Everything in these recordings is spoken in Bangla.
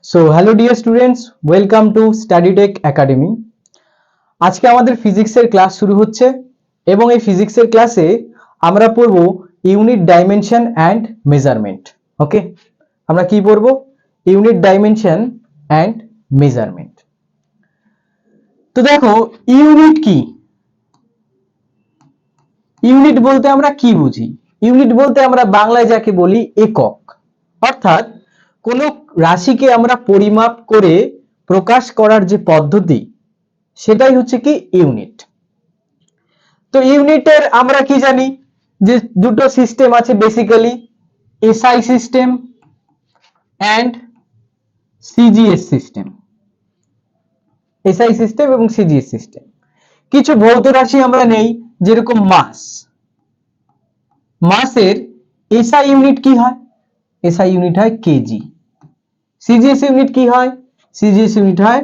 So hello dear students, welcome to Study Tech Academy. আজকে আমাদের ফিজিক্সের ক্লাস শুরু হচ্ছে এবং এই ফিজিক্সের ক্লাসে আমরা পড়ব ইউনিট ডাইমেনশন অ্যান্ড মেজারমেন্ট। ওকে, আমরা কি পড়ব? Unit dimension and measurement. তো দেখো, ইউনিট কি? ইউনিট বলতে আমরা কি বুঝি? ইউনিট বলতে আমরা বাংলায় যাকে বলি একক, অর্থাৎ কোনো রাশিকে আমরা পরিমাপ করে প্রকাশ করার যে পদ্ধতি সেটাই হচ্ছে কি ইউনিট। তো ইউনিটের আমরা কি জানি যে দুটো সিস্টেম আছে basically, SI system and CGS system. SI system এবং সিজিএস সিস্টেম। কিছু ভৌত রাশি আমরা নেই, যেরকম মাস। মাসের এসআই ইউনিট কি হয়? এসআই ইউনিট হয় কেজি। সিজিএস ইউনিট কি হয়? সিজিএস ইউনিট হয়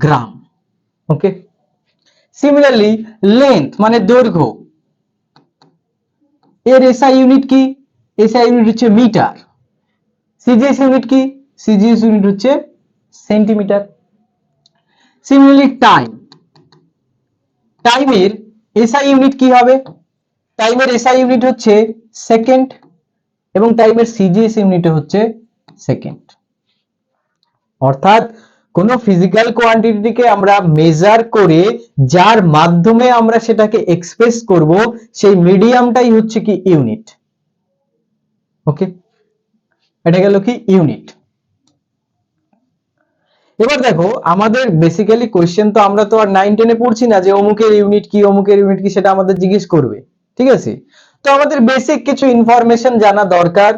গ্রাম। ওকে, সিমিলারলি লেন্থ মানে দৈর্ঘ্য, এর এসআই ইউনিট কি? এসআই ইউনিট হচ্ছে মিটার। সিজিএস ইউনিট কি? সিজিএস ইউনিট হচ্ছে সেন্টিমিটার। সিমিলারলি টাইম, টাইমের এসআই ইউনিট কি হবে? টাইমের এসআই ইউনিট হচ্ছে সেকেন্ড এবং টাইমের সিজিএস ইউনিট হচ্ছে সেকেন্ড। অর্থাৎ কোন ফিজিক্যাল কোয়ান্টিটিকে আমরা মেজার করে যার মাধ্যমে আমরা সেটাকে এক্সপ্রেস করব, সেই মিডিয়ামটাই হচ্ছে কি ইউনিট। ওকে, এটা গেল কি ইউনিট। এবার দেখো, আমাদের বেসিক্যালি কোশ্চেন তো আমরা তো আর 9-10 এ পড়ছি না যে অমুকের ইউনিট কি অমুকের ইউনিট কি, সেটা আমাদের জিজ্ঞেস করবে। ঠিক আছে, তো আমাদের বেসিক কিছু ইনফরমেশন জানা দরকার।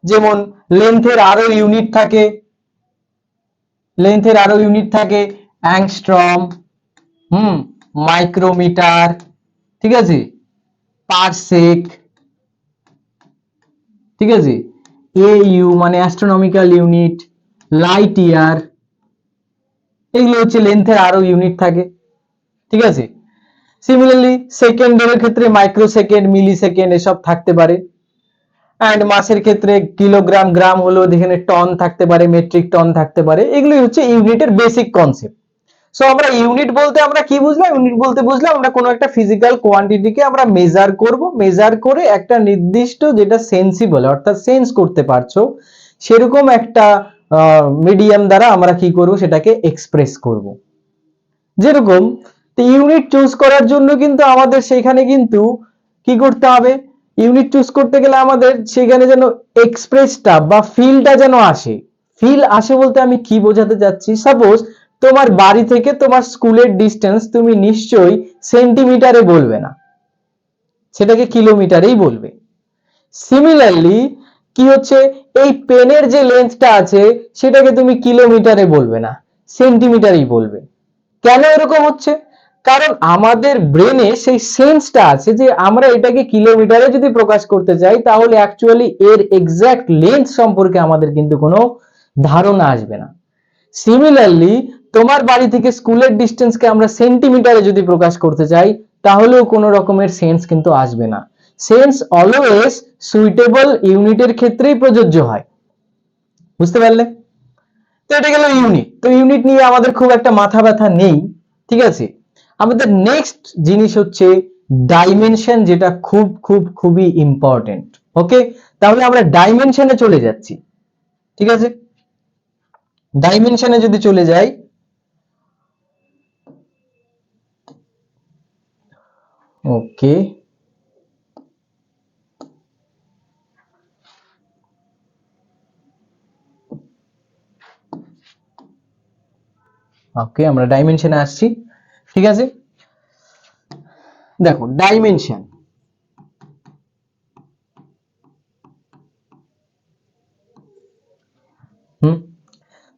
যেমন লেন্থের আরো ইউনিট থাকে, লেন্থের আরো ইউনিট থাকে অ্যাংস্ট্রম, মাইক্রোমিটার, ঠিক আছে, পারসেক, ঠিক আছে, এইউ মানে অ্যাস্ট্রোনমিক্যাল ইউনিট, লাইট ইয়ার, এগুলো হচ্ছে লেন্থের আরো ইউনিট থাকে। ঠিক আছে, সিমিলারলি সেকেন্ডের ক্ষেত্রে মাইক্রো সেকেন্ড, মিলি সেকেন্ড এসব থাকতে পারে। অ্যান্ড মাসের ক্ষেত্রে কিলোগ্রাম, গ্রাম হলো, যেখানে টন থাকতে পারে, মেট্রিক টন থাকতে পারে। এগুলোই হচ্ছে ইউনিটের বেসিক কনসেপ্ট। সো আমরা ইউনিট বলতে আমরা কি বুঝলাম? ইউনিট বলতে বুঝলাম আমরা কোনো একটা ফিজিক্যাল কোয়ান্টিটিকে আমরা মেজার করব, মেজার করে একটা নির্দিষ্ট, যেটা সেন্সিবল অর্থাৎ সেন্স করতে পারছো, সেরকম একটা মিডিয়াম দ্বারা আমরা কি করব, সেটাকে এক্সপ্রেস করব। যেরকম ইউনিট চুজ করার জন্য কিন্তু আমাদের সেখানে কিন্তু কি করতে হবে? ইউনিট চুজ করতে গেলে আমাদের সেখানে যেন এক্সপ্রেসটা বা ফিলটা যেন আসে। ফিল আসে বলতে আমি কি বোঝাতে চাচ্ছি? সাপোজ তোমার বাড়ি থেকে তোমার স্কুলের ডিস্টেন্স তুমি নিশ্চয়ই সেন্টিমিটারে বলবে না, সেটাকে কিলোমিটারেই বলবে। সিমিলারলি কি হচ্ছে, এই পেনের যে লেন্থটা আছে সেটাকে তুমি কিলোমিটারে বলবে না, সেন্টিমিটারেই বলবে। কেন এরকম হচ্ছে? কারণ আমাদের ব্রেনে সেই সেন্সটা আছে যে আমরা এটাকে কিলোমিটারে যদি প্রকাশ করতে চাই, তাহলে অ্যাকচুয়ালি এর এক্সাক্ট লেন্থ সম্পর্কে আমাদের কিন্তু কোনো ধারণা আসবে না। সিমিলারলি তোমার বাড়ি থেকে স্কুলের ডিস্টেন্সকে আমরা সেন্টিমিটারে যদি প্রকাশ করতে চাই, তাহলেও কোনো রকমের সেন্স কিন্তু আসবে না। সেন্স অলওয়েজ সুইটেবল ইউনিটের ক্ষেত্রেই প্রযোজ্য হয়। বুঝতে পারলে? তো এটা গেল ইউনিট। তো ইউনিট নিয়ে আমাদের খুব একটা মাথা ব্যথা নেই। ঠিক আছে, আমাদের নেক্সট জিনিস হচ্ছে ডাইমেনশন, যেটা খুব খুব খুবই ইম্পর্টেন্ট। ওকে, তাহলে আমরা ডাইমেনশনে চলে যাচ্ছি। ঠিক আছে, ডাইমেনশনে যদি চলে যাই, ওকে, ওকে আমরা ডাইমেনশনে আসছি। ঠিক আছে, দেখো ডাইমেনশন,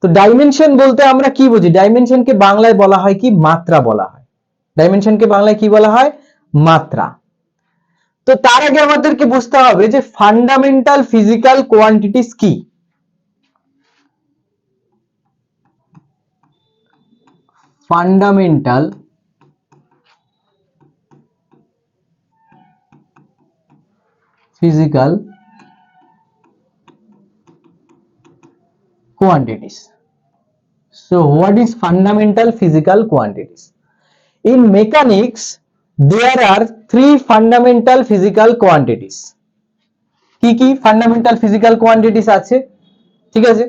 তো ডাইমেনশন বলতে আমরা কি বুঝি? ডাইমেনশনকে বাংলায় বলা হয় কি? মাত্রা বলা হয়। ডাইমেনশনকে বাংলায় কি বলা হয়? মাত্রা। তো তার আগে আমাদেরকে বুঝতে হবে যে ফান্ডামেন্টাল ফিজিক্যাল কোয়ান্টিটিস কি। Fundamental physical quantities. So what is fundamental physical quantities? In mechanics there are three fundamental physical quantities. কি কি ফান্ডামেন্টাল ফিজিক্যাল কোয়ান্টিটিস আছে? ঠিক আছে,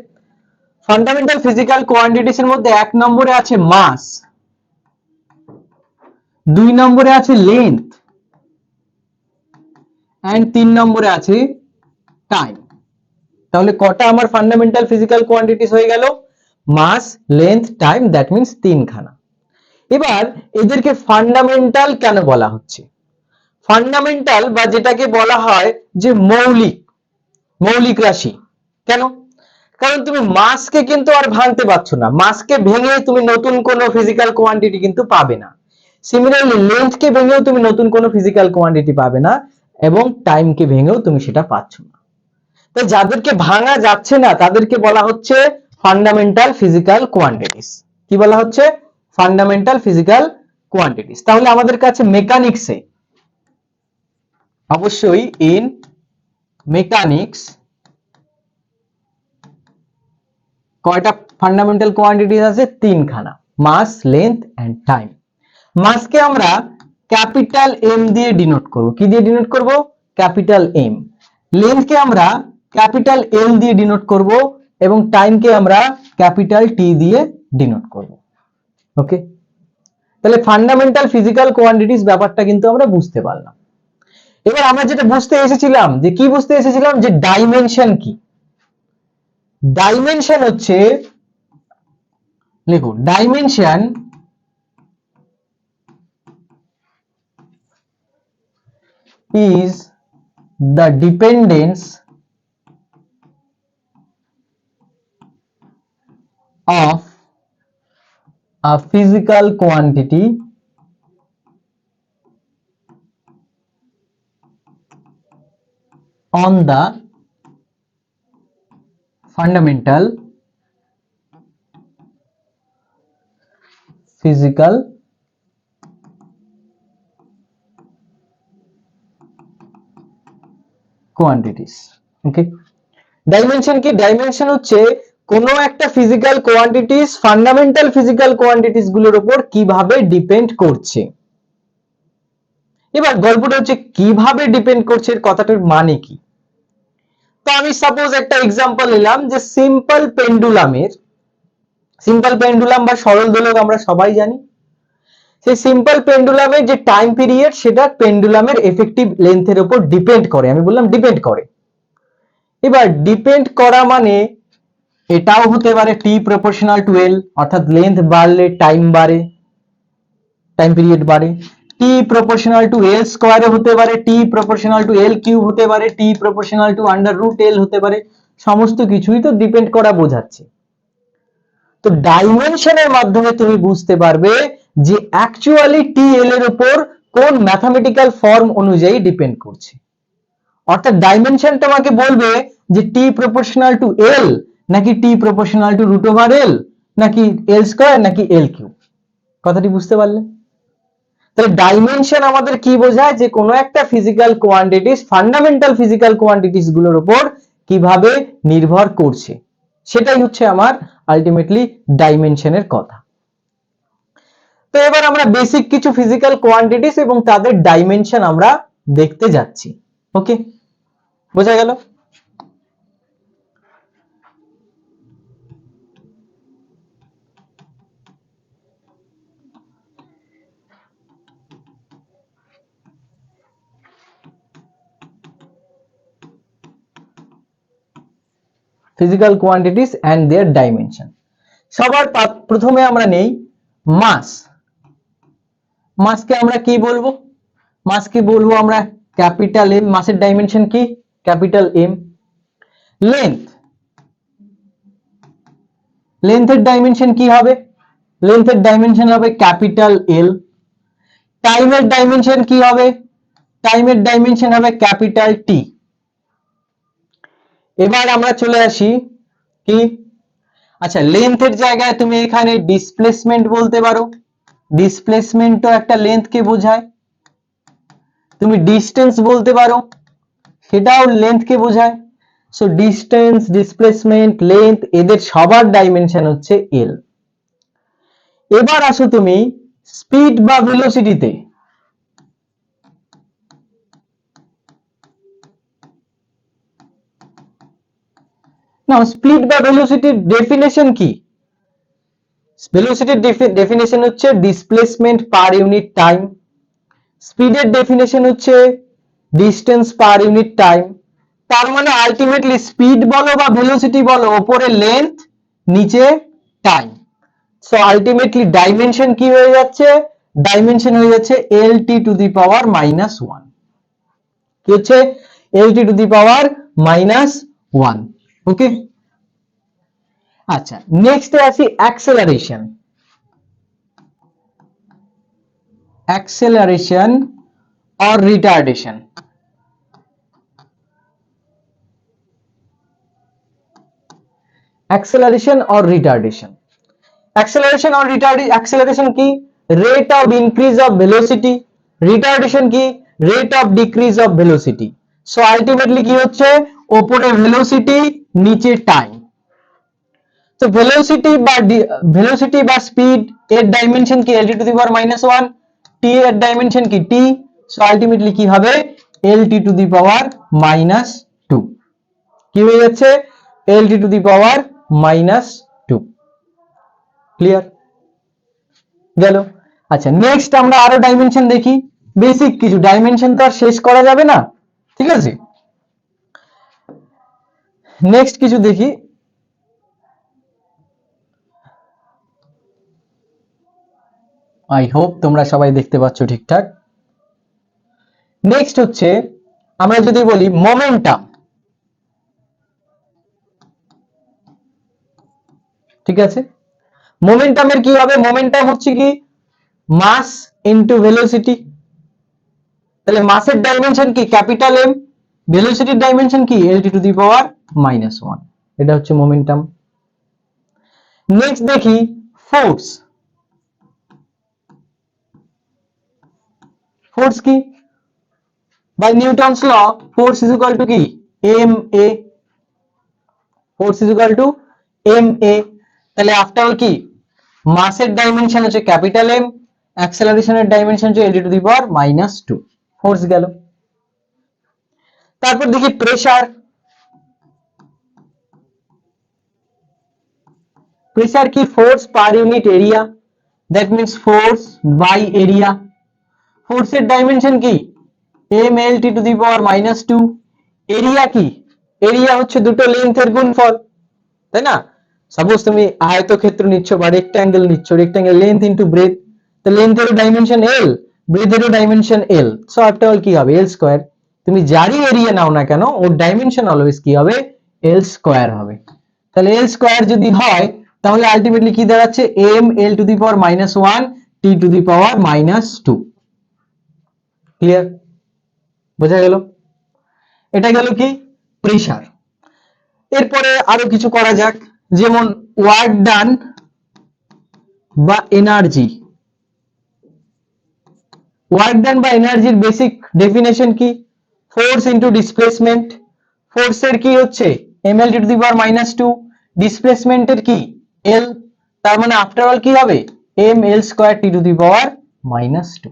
ফান্ডামেন্টাল ফিজিক্যাল কোয়ান্টিটিস এর মধ্যে এক নম্বরে আছে মাস, দুই নম্বরে আছে লেন্থ, এন্ড তিন নম্বরে আছে টাইম। তাহলে কটা আমার ফান্ডামেন্টাল ফিজিক্যাল কোয়ান্টিটিস হয়ে গেল? মাস, লেন্থ, টাইম, দ্যাট মিন্স তিনখানা। এবার এদেরকে ফান্ডামেন্টাল কেন বলা হচ্ছে? ফান্ডামেন্টাল বা যেটাকে বলা হয় যে মৌলিক, মৌলিক রাশি। কেন? কারণ তুমি মাসকে কিন্তু আর ভাঙতে পারছো না, মাসকে ভেঙে তুমি নতুন কোনো ফিজিক্যাল কোয়ান্টিটি কিন্তু পাবে না। সিমিলারলি লেন্থকে ভেঙেও তুমি নতুন কোনো ফিজিক্যাল কোয়ান্টিটি পাবে না, এবং টাইমকে ভেঙেও তুমি সেটা পাচ্ছ না। তো যাদেরকে ভাঙা যাচ্ছে না তাদেরকে বলা হচ্ছে ফান্ডামেন্টাল ফিজিক্যাল কোয়ান্টিটিস। কি বলা হচ্ছে? Fundamental physical quantities. তাহলে আমাদের কাছে মেকানিক্সে অবশ্যই ইন মেকানিক্স কয়টা ফান্ডামেন্টাল কোয়ান্টিটিস আছে? তিনখানা, মাস, লেন্থ এন্ড টাইম। মাসকে আমরা ক্যাপিটাল এম দিয়ে ডিনোট করব। কি দিয়ে ডিনোট করব? Capital M. লেন্থকে আমরা ক্যাপিটাল এল দিয়ে ডিনোট করব, এবং টাইমকে আমরা ক্যাপিটাল টি দিয়ে ডিনোট করব। ওকে, তাহলে ফান্ডামেন্টাল ফিজিক্যাল কোয়ান্টিটিস ব্যাপারটা কিন্তু আমরা বুঝতে পারলাম। এবার আমরা যেটা বুঝতে এসেছিলাম, যে কি বুঝতে এসেছিলাম, যে ডাইমেনশন কি। ডাইমেনশন হচ্ছে, লিখো, dimension is the dependence of a physical quantity on the fundamental physical quantities. Okay, dimension কি? ডাইমেনশন হচ্ছে কোনো একটা physical quantities fundamental physical quantities গুলোর উপর কিভাবে ডিপেন্ড করছে। এবার গল্পটা হচ্ছে কিভাবে ডিপেন্ড করছে, এর কথাটার মানে কি। তো আমি সাপোজ একটা এক্সাম্পল নিলাম, যে সিম্পল পেন্ডুলামের, সিম্পল পেন্ডুলাম বা সরল দোলক আমরা সবাই জানি, সেই সিম্পল পেন্ডুলামের যে টাইম পিরিয়ড সেটা পেন্ডুলামের এফেক্টিভ লেন্থের উপর ডিপেন্ড করে। আমি বললাম ডিপেন্ড করে। এবার ডিপেন্ড করা মানে এটাও হতে পারে টি প্রপোর্শনাল টু এল, অর্থাৎ লেন্থ বাড়লে টাইম বাড়ে, টাইম পিরিয়ড বাড়ে। টি প্রপোর্শনাল টু এল স্কয়ারে হতে পারে, T proportional to L cube হতে পারে, T proportional to under root L হতে পারে। সমস্ত কিছুই তো ডিপেন্ড করা বোঝাচ্ছে। তো ডাইমেনশনের মাধ্যমে তুমি বুঝতে পারবে যে অ্যাকচুয়ালি টি এল এর উপর কোন ম্যাথমেটিক্যাল ফর্ম অনুযায়ী ডিপেন্ড করছে। অর্থাৎ ডাইমেনশন তোমাকে বলবে যে টি প্রপোর্শনাল টু এল নাকি টি প্রপোর্শনাল টু রুট ওভার এল, নাকি এল স্কয়ার, নাকি এল কিউব। কথাটি বুঝতে পারলে? তাহলে ডাইমেনশন আমাদের কি বোঝায়, যে কোনো একটা physical quantities fundamental physical quantities গুলোর উপর কিভাবে নির্ভর করছে, সেটাই হচ্ছে আমার আলটিমেটলি ডাইমেনশনের কথা। তো এবার আমরা বেসিক কিছু ফিজিক্যাল কোয়ান্টিটিস এবং তাদের ডাইমেনশন আমরা দেখতে যাচ্ছি। ওকে, বোঝা গেল? Physical quantities and their dimension. সবার প্রথমে আমরা নেই মাস। মাসকে আমরা কি বলবো? মাসকে বলবো আমরা ক্যাপিটাল এম। মাসের ডাইমেনশন কি? Capital M. লেন্থ, লেন্থের ডাইমেনশন কি হবে? লেন্থের ডাইমেনশন হবে ক্যাপিটাল এল। টাইমের ডাইমেনশন কি হবে? টাইমের ডাইমেনশন হবে ক্যাপিটাল টি। এবার আমরা চলে আসি কি, আচ্ছা, লেন্থের জায়গায় তুমি এখানে ডিসপ্লেসমেন্ট বলতে পারো। ডিসপ্লেসমেন্টও একটা লেন্থকে বোঝায়। তুমি ডিস্টেন্স বলতে পারো, সেটাও লেন্থকে বোঝায়। সো ডিস্টেন্স, ডিসপ্লেসমেন্ট, লেন্থ এদের সবার ডাইমেনশন হচ্ছে এল। এবার আসো তুমি স্পিড বা ভেলোসিটিতে। নাও স্পিড বা ভেলোসিটির ডেফিনেশন কি? ভেলোসিটির ডেফিনেশন হচ্ছে ডিসপ্লেসমেন্ট পার ইউনিট টাইম, স্পিডের ডেফিনেশন হচ্ছে ডিস্টেন্স পার ইউনিট টাইম। তার মানে আলটিমেটলি স্পিড বলো বা ভেলোসিটি বলো, উপরে লেন্থ, নিচে টাইম। সো আলটিমেটলি ডাইমেনশন কি হয়ে যাচ্ছে? ডাইমেনশন হয়ে যাচ্ছে lt টু দি পাওয়ার -1। কি হচ্ছে? lt to the power -1। ওকে, আচ্ছা নেক্সটে আসি acceleration. Acceleration or retardation. acceleration or retardation, acceleration or retardation, acceleration কি? rate of increase of velocity, retardation কি? rate of decrease of velocity। so ultimately কি হচ্ছে? উপরে velocity, নিচে time। তো velocity বা speed এর ডাইমেনশন কি? lt to the power -1। t এর ডাইমেনশন কি? t। so ultimately কি হবে? lt to the power -2। কি হয়ে যাচ্ছে? lt to the power -2। Clear? গেল। আচ্ছা নেক্সট আমরা আরো ডাইমেনশন দেখি, বেসিক কিছু ডাইমেনশন তো আর শেষ করা যাবে না, ঠিক আছে? নেক্সট কিছু দেখি। আই হোপ তোমরা সবাই দেখতে পাচ্ছ ঠিকঠাক। নেক্সট হচ্ছে আমরা যদি বলি মোমেন্টাম, ঠিক আছে? মোমেন্টামের কি হবে? মোমেন্টাম হচ্ছে কি? Mass into velocity. তাহলে মাসের ডাইমেনশন কি? Capital M. ভেলোসিটির ডাইমেনশন কি? lt to the power -1। এটা হচ্ছে মোমেন্টাম। নেক্সট দেখি ফোর্স। ফোর্স কি? By Newton's law force is equal to কি? ma। Force is equal to ma। তাহলে আফটার অল কি? মাসের ডাইমেনশন হচ্ছে ক্যাপিটাল এম, অ্যাক্সেলারেশনের ডাইমেনশন হচ্ছে lt to the power -2। Force গেল। তারপর দেখি প্রেসার। প্রেসার কি? Force per unit area, that means force by area. ফোর্সের ডাইমেনশন কি? mlt to the power -2। Area কি? এরিয়া হচ্ছে দুটো লেন্থের গুণফল, তাই না? সাপোজ তুমি আয়তক্ষেত্র নিচ্ছ বা রেক্ট্যাঙ্গেল নিচ্ছ, রেক্ট্যাঙ্গেল লেন্থ ইনটু ব্রেথ, তো লেন্থেরও ডাইমেনশন এল, ব্রেথেরও ডাইমেনশন এল। সো আফটার অল কি হবে? এল স্কয়ার। তুমি যারই এরিয়া নাও না কেন ওর ডাইমেনশন অলওয়েজ কি হবে? এল স্কয়ার হবে। তাহলে এল স্কয়ার যদি হয় তাহলে আলটিমেটলি কি দাঁড়াচ্ছে? M L to the power -1 T to the power -2। Clear? বোঝা গেল? এটা গেল কি? প্রেসার। এরপরে আরো কিছু করা যাক, যেমন ওয়ার্ক ডান বা এনার্জি। ওয়ার্ক ডান বা এনার্জির বেসিক ডেফিনেশন কি? Force into displacement. ফোর্সের কি হচ্ছে? ml টু দি পাওয়ার -2, ডিসপ্লেসমেন্টের কি? l। তার মানে আফটার অল কি হবে? ml square T to the power -2।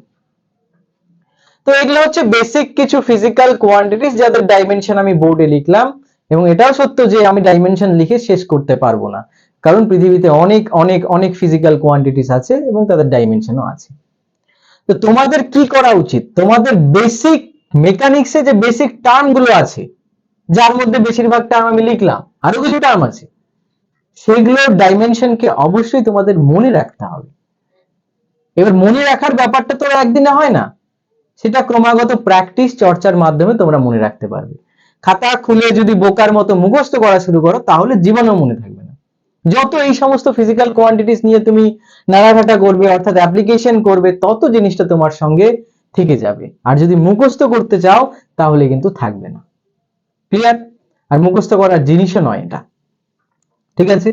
তো এগুলো হচ্ছে বেসিক কিছু ফিজিক্যাল কোয়ান্টিটিস যাদের ডাইমেনশন আমি বোর্ডে লিখলাম, এবং এটাও সত্য যে আমি ডাইমেনশন লিখে শেষ করতে পারবো না, কারণ পৃথিবীতে অনেক অনেক অনেক ফিজিক্যাল কোয়ান্টিটিস আছে এবং তাদের ডাইমেনশনও আছে। তো তোমাদের কি করা উচিত? তোমাদের বেসিক মেকানিক্সে যে বেসিক টার্ম গুলো আছে, যার মধ্যে বেশিরভাগ টার্ম আমি লিখলাম, আরো কিছু টার্ম আছে, সেগুলোর ডাইমেনশনকে অবশ্যই তোমাদের মনে রাখতে হবে। এবার মনে রাখার ব্যাপারটা তো একদিনে হয় না, সেটা ক্রমাগত প্র্যাকটিস চর্চার মাধ্যমে তোমরা মনে রাখতে পারবে। খাতা খুলে যদি বোকার মতো মুখস্থ করা শুরু করো তাহলে জীবনেও মনে থাকবে না। যত এই সমস্ত ফিজিক্যাল কোয়ান্টিটিস নিয়ে তুমি নাড়াঘাটা করবে অর্থাৎ অ্যাপ্লিকেশন করবে, তত জিনিসটা তোমার সঙ্গে থেকে যাবে। আর যদি মুখস্থ করতে চাও তাহলে কিন্তু থাকবে না। ক্লিয়ার? আর মুখস্থ করার জিনিসও নয় এটা, ঠিক আছে?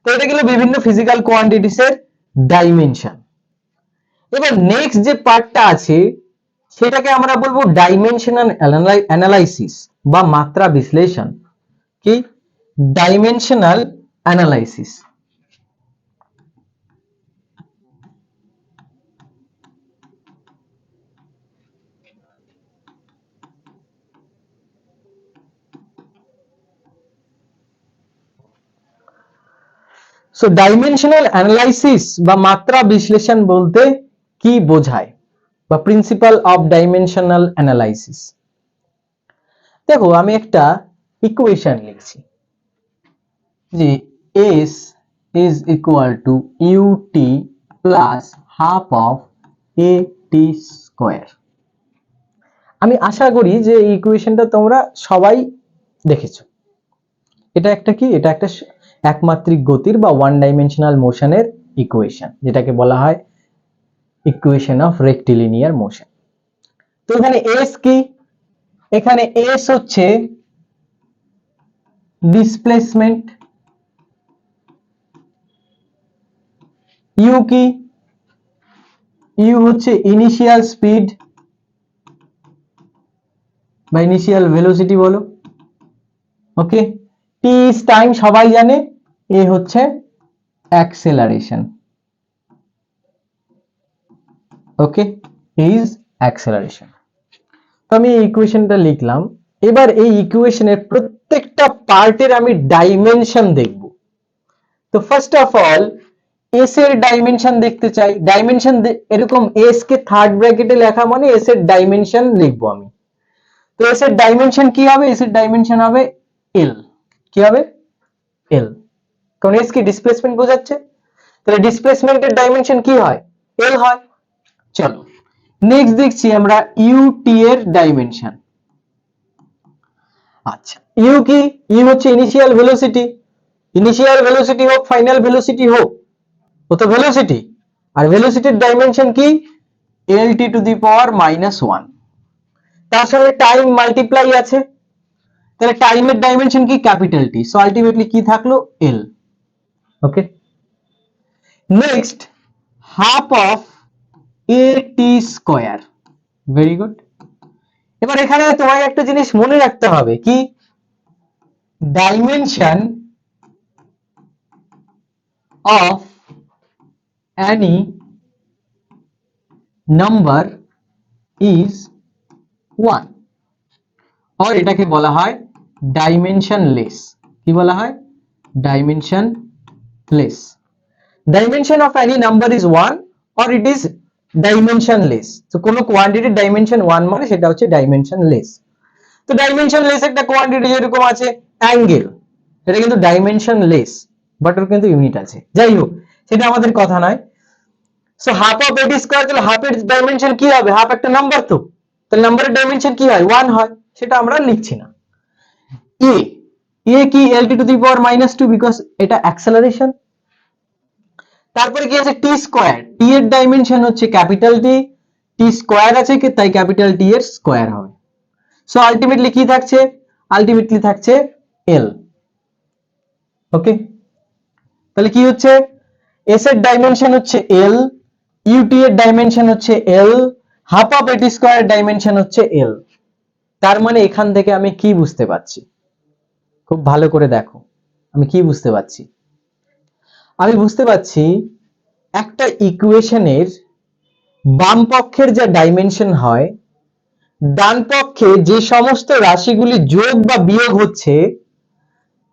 তো এটা গেল বিভিন্ন ফিজিক্যাল কোয়ান্টিটিস এর ডাইমেনশন। এবার নেক্সট যে পার্টটা আছে সেটাকে আমরা বলবো ডাইমেনশনাল অ্যানালাইসিস বা মাত্রা বিশ্লেষণ। কি dimensional analysis. So dimensional analysis বা মাত্রা বিশ্লেষণ বলতে কি বোঝায়, বা প্রিন্সিপাল অফ ডাইমেনশনাল অ্যানালাইসিস। দেখো আমি একটা ইকুয়েশন লিখছি যে s is equal to ut plus half of at square। আমি আশা করি যে এই ইকুয়েশনটা তোমরা সবাই দেখেছো। এটা একটা কি, এটা একটা একমাত্রিক গতির বা ওয়ান ডাইমেনশনাল মোশনের ইকুয়েশন, যেটাকে বলা হয় ইকুয়েশন অফ রেক্টিলিনিয়ার মোশন। তো এখানে s কি, এখানে s হচ্ছে ডিসপ্লেসমেন্ট, u কি, u হচ্ছে ইনিশিয়াল স্পিড বা ইনিশিয়াল ভেলোসিটি বলো, ওকে। t ইজ টাইম, সবাই জানে। a হচ্ছে অ্যাক্সেলারেশন, ওকে, ইজ অ্যাক্সেলারেশন। তো আমি এই ইকুয়েশনটা লিখলাম। এবার এই ইকুয়েশনের প্রত্যেকটা পার্টের আমি ডাইমেনশন দেখব। তো ফার্স্ট অফ অল এস এর ডাইমেনশন দেখতে চাই। ডাইমেনশন এরকম এস কে থার্ড ব্র্যাকেটে লেখা মানে এস এর ডাইমেনশন লিখবো আমি। তো এস এর ডাইমেনশন কি হবে, এস এর ডাইমেনশন হবে এল। কি হবে, এল, কারণ এস কি ডিসপ্লেসমেন্ট বোঝাচ্ছে, তাহলে ডিসপ্লেসমেন্টের ডাইমেনশন কি হয়, এল হয়। চলো নেক্সট দেখছি আমরা ইউটি এর ডাইমেনশন। আচ্ছা ইউ কি, ইউ হচ্ছে ইনিশিয়াল ভেলোসিটি। ইনিশিয়াল ভেলোসিটি হোক ফাইনাল ভেলোসিটি হোক, ও তো ভেলোসিটি, আর ভেলোসিটির ডাইমেনশন কি, L T to the power -1। তার সঙ্গে টাইম মাল্টিপ্লাই আছে, তাহলে টাইমের ডাইমেনশন কি, ক্যাপিটাল টি। সো আলটিমেটলি কি থাকলো, L, okay. Next half of a T square, very good. এবার এখানে তোমায় একটা জিনিস মনে রাখতে হবে, কি dimension of any number is 1, और এটাকে বলা হয় ডাইমেনশনলেস। কি বলা হয়, dimensionless. Dimension of any number is 1 or it is dimensionless। তো কোনো কোয়ান্টিটির ডাইমেনশন 1 মানে সেটা হচ্ছে ডাইমেনশনলেস। তো ডাইমেনশনলেস একটা কোয়ান্টিটি যেরকম আছে অ্যাঙ্গেল, এটা কিন্তু ডাইমেনশনলেস, বাট ওর কিন্তু ইউনিট আছে। যাই হোক সেটা আমাদের কথা নয়। So half of AT square, তাহলে হাফ এর ডাইমেনশন কি হবে, হাফ একটা নাম্বার, তো তাহলে নাম্বারের ডাইমেনশন কি হয়, 1 হয়, সেটা আমরা লিখছি না। এ, এ কি lt to the power -2 because এটা অ্যাক্সেলারেশন। তারপরে কি আছে টি স্কয়ার, টি এর ডাইমেনশন হচ্ছে ক্যাপিটাল টি, টি স্কয়ার আছে কি তাই ক্যাপিটাল টি এর স্কয়ার হবে। সো আলটিমেটলি কি থাকছে, আলটিমেটলি থাকছে এল, ওকে। তাহলে কি হচ্ছে, এস এর ডাইমেনশন হচ্ছে এল, ইউটি এর ডাইমেনশন হচ্ছে এল, half of AT square dimension হচ্ছে এল। তার মানে এখান থেকে আমি কি বুঝতে পারছি, খুব ভালো করে দেখো আমি কি বুঝতে পারছি। আমি বুঝতে পারছি একটা ইকুয়েশনের বাম পক্ষের যে ডাইমেনশন হয়, ডান পক্ষে যে সমস্ত রাশিগুলি যোগ বা বিয়োগ হচ্ছে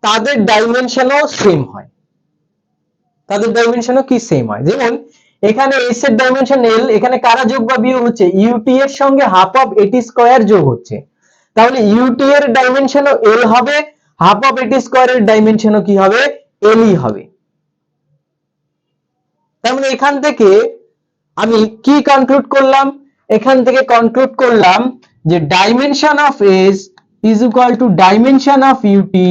তাদের ডাইমেনশনও সেম হয়, তাদের ডাইমেনশনও কি সেম হয়। যেমন এখানে এস এর ডাইমেনশন এল, এখানে কারা যোগ বা বিয়োগ হচ্ছে, ইউটি এর সঙ্গে হাফ অফ এটি স্কয়ার যোগ হচ্ছে, তাহলে ইউটি এর ডাইমেনশনও এল হবে, হাফ অফ এটি স্কয়ারের ডাইমেনশনও কি হবে, এলই হবে। তার মানে এখান থেকে আমি কি কনক্লুড করলাম, এখান থেকে কনক্লুড করলাম যে dimension of S is equal to dimension of UT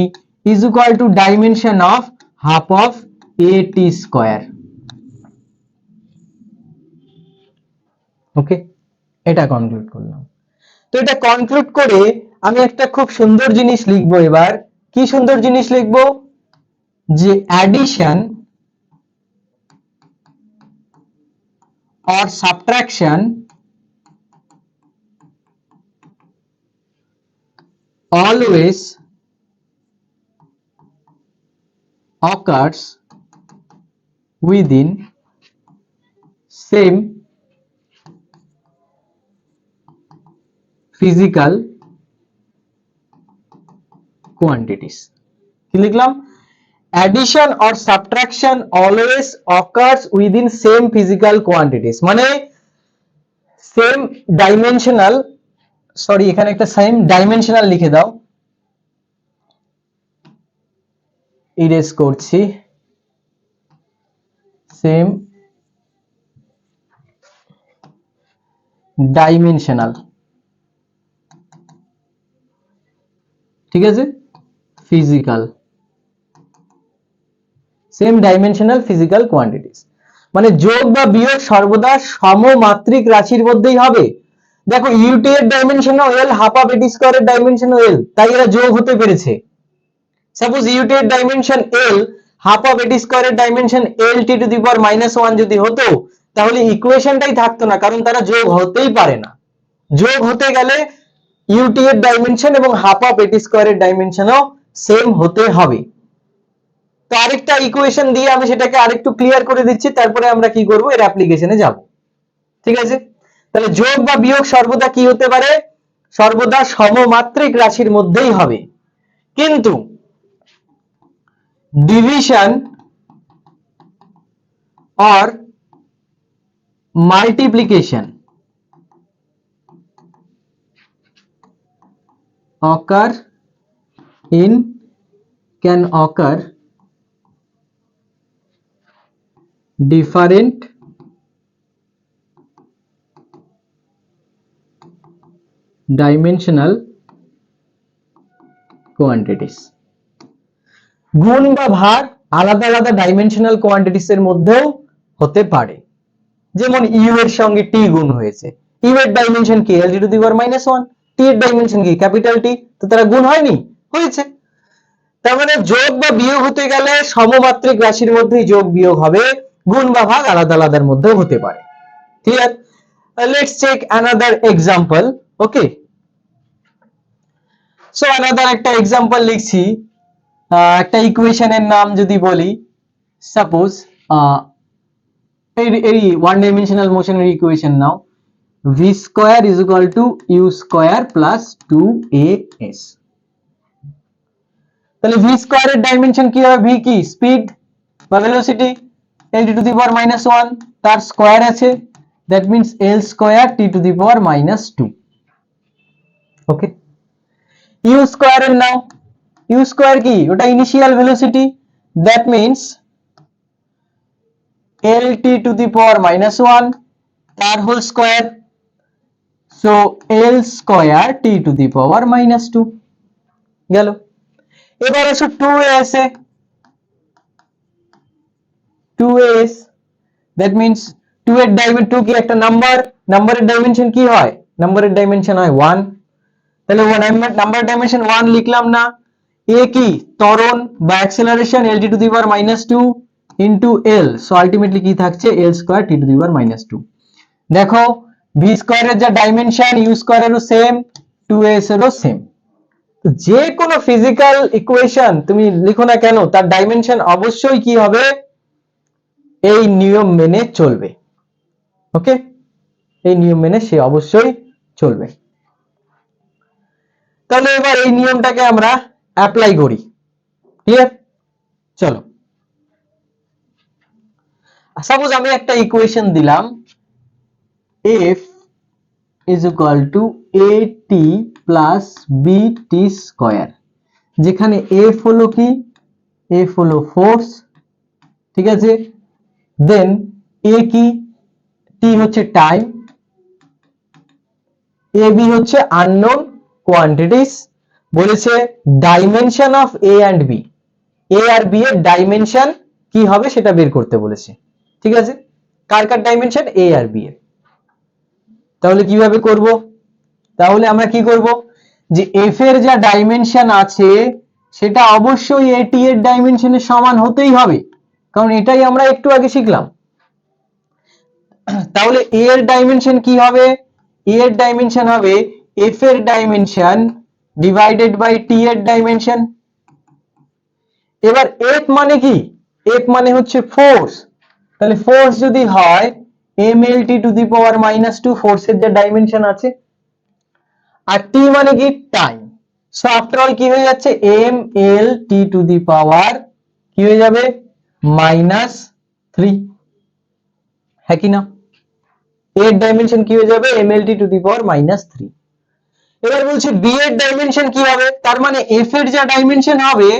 is equal to dimension of half of AT square, okay. এটা কনক্লুড করলাম। তো এটা কনক্লুড করে আমি একটা খুব সুন্দর জিনিস লিখবো এবার। কি সুন্দর জিনিস লিখবো, যে addition or subtraction always occurs within same physical quantities কি লিখলাম addition or subtraction always occurs within same physical quantities মানে same dimensional সরি এখানে একটা সেম ডাইমেনশনাল লিখে দাও ইরেজ করছি সেম ডাইমেনশনাল ঠিক আছে physical same dimensional physical quantities মানে যোগ বা বিয়োগ সর্বদা সমমাত্রিক রাশির মধ্যেই হবে দেখো ইউটি এর ডাইমেনশনও এল হাফ অফ এটি স্কয়ারের ডাইমেনশনও এল তাই এরা যোগ হতে পেরেছে সাপোজ ইউটি এর ডাইমেনশন এল হাফ অফ এটি স্কয়ারের dimension L T to the power -1 যদি হতো তাহলে ইকুয়েশনটাই থাকতো না কারণ তারা যোগ হতেই পারে না যোগ হতে গেলে ইউটি এর ডাইমেনশন এবং হাফ অফ এটি স্কয়ারের ডাইমেনশনও সেম হতে হবে তো আরেকটা ইকুয়েশন দিয়ে আমি সেটাকে আরেকটু ক্লিয়ার করে দিচ্ছি তারপরে আমরা কি করব এর অ্যাপ্লিকেশনে যাব ঠিক আছে তাহলে যোগ বা বিয়োগ সর্বদা কি হতে পারে সর্বদা সমমাত্রিক রাশির মধ্যেই হবে কিন্তু division or multiplication can occur different dimensional quantities গুণ বা ভার আলাদা আলাদা ডাইমেনশনাল কোয়ান্টিটিস এর মধ্যেও হতে পারে যেমন ইউ এর সঙ্গে টি গুণ হয়েছে ইউ এর ডাইমেনশন কি এল টু দি পাওয়ার -1 টি এর ডাইমেনশন কি ক্যাপিটাল টি তো তারা গুণ হয়নি হয়েছে তার মানে যোগ বা বিয়োগ হতে গেলে সমমাত্রিক রাশির মধ্যেই যোগ বিয়োগ হবে গুণ বা ভাগ আলাদা আলাদার মধ্যেও হতে পারে clear let's check another example okay so another একটা এক্সাম্পল লিখছি একটা ইকুয়েশনের নাম যদি বলি সাপোজ এই ওয়ান ডাইমেনশনাল মোশনের ইকুয়েশন নাও v square is equal to u square plus 2as তাহলে v স্কয়ারের ডাইমেনশন কি হবে v কি স্পিড বা velocity l to the power -1 তার স্কয়ার আছে that means l square t to the power -2 okay u স্কয়ারের নাও u স্কয়ার কি ওটা initial velocity that means l t to the power -1 তার whole square so l square t to the power -2 গেল এবার আসো 2as A 2as that means 2 এর ডাইমেনশন 2 কি একটা নাম্বারের ডাইমেনশন কি হয় নাম্বারের ডাইমেনশন হয় 1 তাহলে নাম্বার ডাইমেনশন 1 লিখলাম না a কি ত্বরণ বা acceleration l t to the power -2 into l so ultimately কি থাকছে l square t to the power -2 দেখো v স্কয়ারের যা ডাইমেনশন u স্কয়ারেরও সেম 2as এরও সেম তো যে কোনো ফিজিক্যাল ইকুয়েশন তুমি লিখো না কেন তার ডাইমেনশন অবশ্যই কি হবে এই নিয়ম মেনে চলবে ওকে এই নিয়ম মেনে সে অবশ্যই চলবে তাহলে এবার এই নিয়মটাকে আমরা অ্যাপ্লাই করি ক্লিয়ার চলো সাপোজ আমি একটা ইকুয়েশন দিলাম f is equal to at plus bt square যেখানে f হলো কি f হলো ফোর্স ঠিক আছে দেন a কি t হচ্ছে টাইম ab হচ্ছে আননোন কোয়ান্টিটিস বলেছে dimension of a and b a আর b এর ডাইমেনশন কি হবে সেটা বের করতে বলেছে ঠিক আছে কার কার ডাইমেনশন a আর b এর তাহলে কিভাবে করব তাহলে আমরা কি করব যে f এর যা ডাইমেনশন আছে সেটা অবশ্যই at এর ডাইমেনশনের সমান হতেই হবে কারণ এটাই আমরা একটু আগে শিখলাম তাহলে a এর ডাইমেনশন কি হবে a এর ডাইমেনশন হবে f এর ডাইমেনশন ডিভাইডেড বাই t এর ডাইমেনশন এবার এফ মানে কি, এফ মানে হচ্ছে ফোর্স, তাহলে ফোর্স যদি হয় mlt টু দি পাওয়ার -2 ফোর্সের যে ডাইমেনশন আছে, আর টি মানে কি টাইম, সো আফটার অল কি হয়ে যাচ্ছে mlt টু দি পাওয়ার কি হয়ে যাবে -3, হ্যাঁ কি না, এর ডাইমেনশন কি হয়ে যাবে mlt টু দি পাওয়ার -3। এবার বলছি বি এর ডাইমেনশন কি হবে, তার মানে এফ এর যা ডাইমেনশন হবে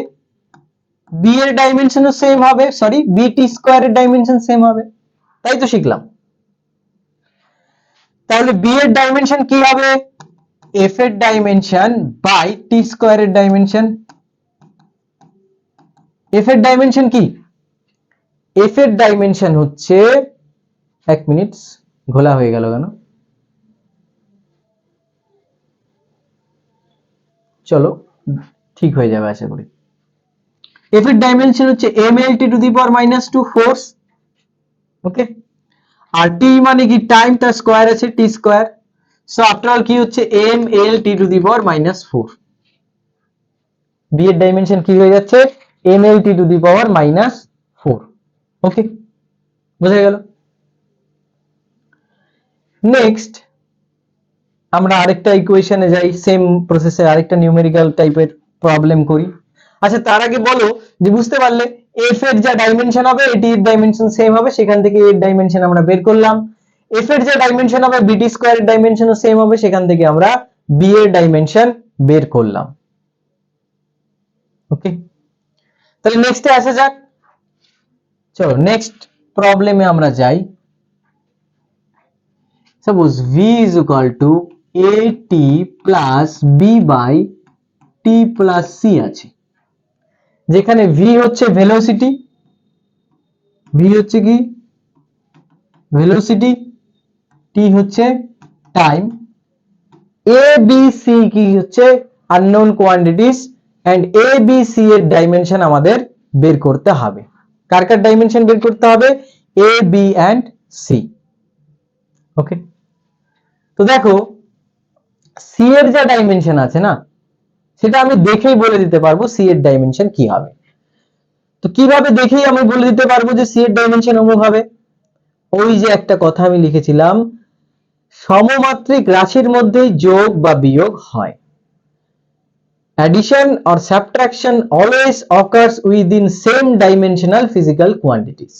বি এর ডাইমেনশনও সেম হবে, সরি বি টি স্কয়ারের ডাইমেনশন সেম হবে, তাই তো শিখলাম। তাহলে বি এর ডাইমেনশন কি হবে, এফ এর ডাইমেনশন বাই টি স্কয়ারের ডাইমেনশন। এফ এর ডাইমেনশন কি, এফ এর ডাইমেনশন হচ্ছে, এক মিনিট ঘোলা হয়ে গেল কেন, চলো ঠিক হয়ে যাবে আশা করি। এফ এর ডাইমেনশন হচ্ছে mlt to the power -2 force, okay, আর টি মানে কি টাইম, তার স্কয়ার আছে T square, so after all কি হচ্ছে mlt to the power -4। B এর ডাইমেনশন কি হয়ে যাচ্ছে mlt টু দি পাওয়ার -4, ওকে, বোঝা গেল। নেক্সট আমরা আরেকটা ইকুয়েশনে যাই, সেম প্রসেসে আরেকটা নিউমেরিক্যাল টাইপের প্রবলেম করি। আচ্ছা তার আগে বলো যে বুঝতে পারলে এফ এর যা ডাইমেনশন হবে এটি এর ডাইমেনশন সেম হবে, সেখান থেকে এর ডাইমেনশন আমরা বের করলাম। এফ এর যে ডাইমেনশন হবে বিটি স্কয়ারের ডাইমেনশনও সেম হবে, সেখান থেকে আমরা বি এর ডাইমেনশন বের করলাম, ওকে। তাহলে নেক্সটে আসা যাক, চলো নেক্সট প্রবলেমে আমরা যাই। Suppose v is equal to at plus b by t plus c আছে, যেখানে v হচ্ছে ভেলোসিটি, v হচ্ছে কি ভেলোসিটি, t হচ্ছে টাইম, a b c কি হচ্ছে unknown quantities, and a b c এর ডাইমেনশন আমাদের বের করতে হবে। কার কার ডাইমেনশন বের করতে হবে, a b and c, ওকে। তো দেখো সি এর যা ডাইমেনশন আছে না, সেটা আমি দেখেই বলে দিতে পারবো সি এর ডাইমেনশন কি হবে। তো কিভাবে দেখেই আমি বলে দিতে পারবো যে সি এর ডাইমেনশন অমুক হবে, ওই যে একটা কথা আমি লিখেছিলাম, সমমাত্রিক রাশির মধ্যে যোগ বা বিয়োগ হয়, addition or subtraction always occurs within same dimensional physical quantities।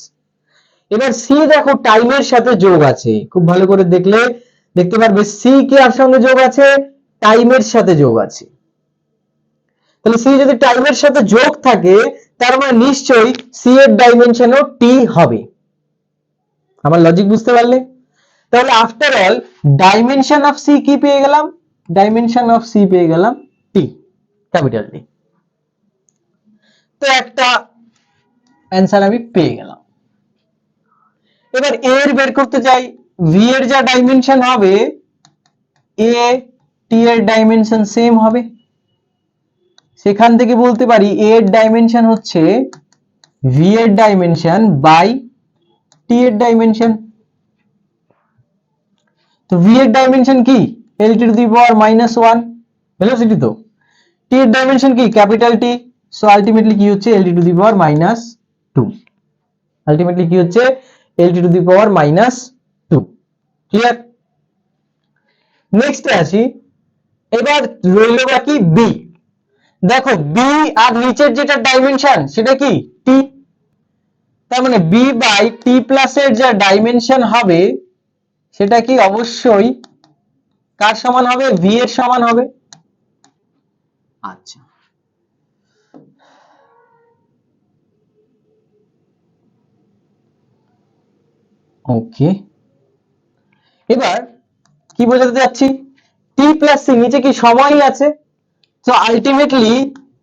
এবার সি দেখো টাইমের সাথে যোগ আছে, খুব ভালো করে দেখলে দেখতে পারবে সি কি আর সঙ্গে যোগ আছে, টাইমের সাথে যোগ আছে। তাহলে সি যদি টাইমের সাথে যোগ থাকে তার মানে নিশ্চয়ই সি এর ডাইমেনশনও টি হবে। আমার লজিক বুঝতে পারলে? তাহলে after all dimension of C কি পেয়ে গেলাম, ডাইমেনশন অফ সি পেয়ে গেলাম টি, ক্যাপিটাল টি। তো একটা অ্যান্সার আমি পেয়ে গেলাম। এবার এ এর বের করতে চাই, ভি এর যা ডাইমেনশন হবে এ টি এর ডাইমেনশন সেম হবে, সেখান থেকে বলতে পারি এ এর ডাইমেনশন হচ্ছে ভি এর ডাইমেনশন বাই টি এর ডাইমেনশন। তো ভি এর ডাইমেনশন কি L T to the power -1 velocity, তো টি এর ডাইমেনশন কি ক্যাপিটাল টি, সো আলটিমেটলি কি হচ্ছে L T to the power -2, ultimately কি হচ্ছে L T to the power -2, clear. Next আসি, এবার রইল বাকি বি। দেখো বি আর নিচের যেটা ডাইমেনশন সেটা কি টি, তার মানে বি বাই টি প্লাস এর যা ডাইমেনশন হবে সেটা কি অবশ্যই কার সমান হবে, ভি এর সমান হবে। আচ্ছা ওকে, এবার কি বোঝাতে যাচ্ছি, টি প্লাস সি নিচে কি সময়ই আছে, তো আলটিমেটলি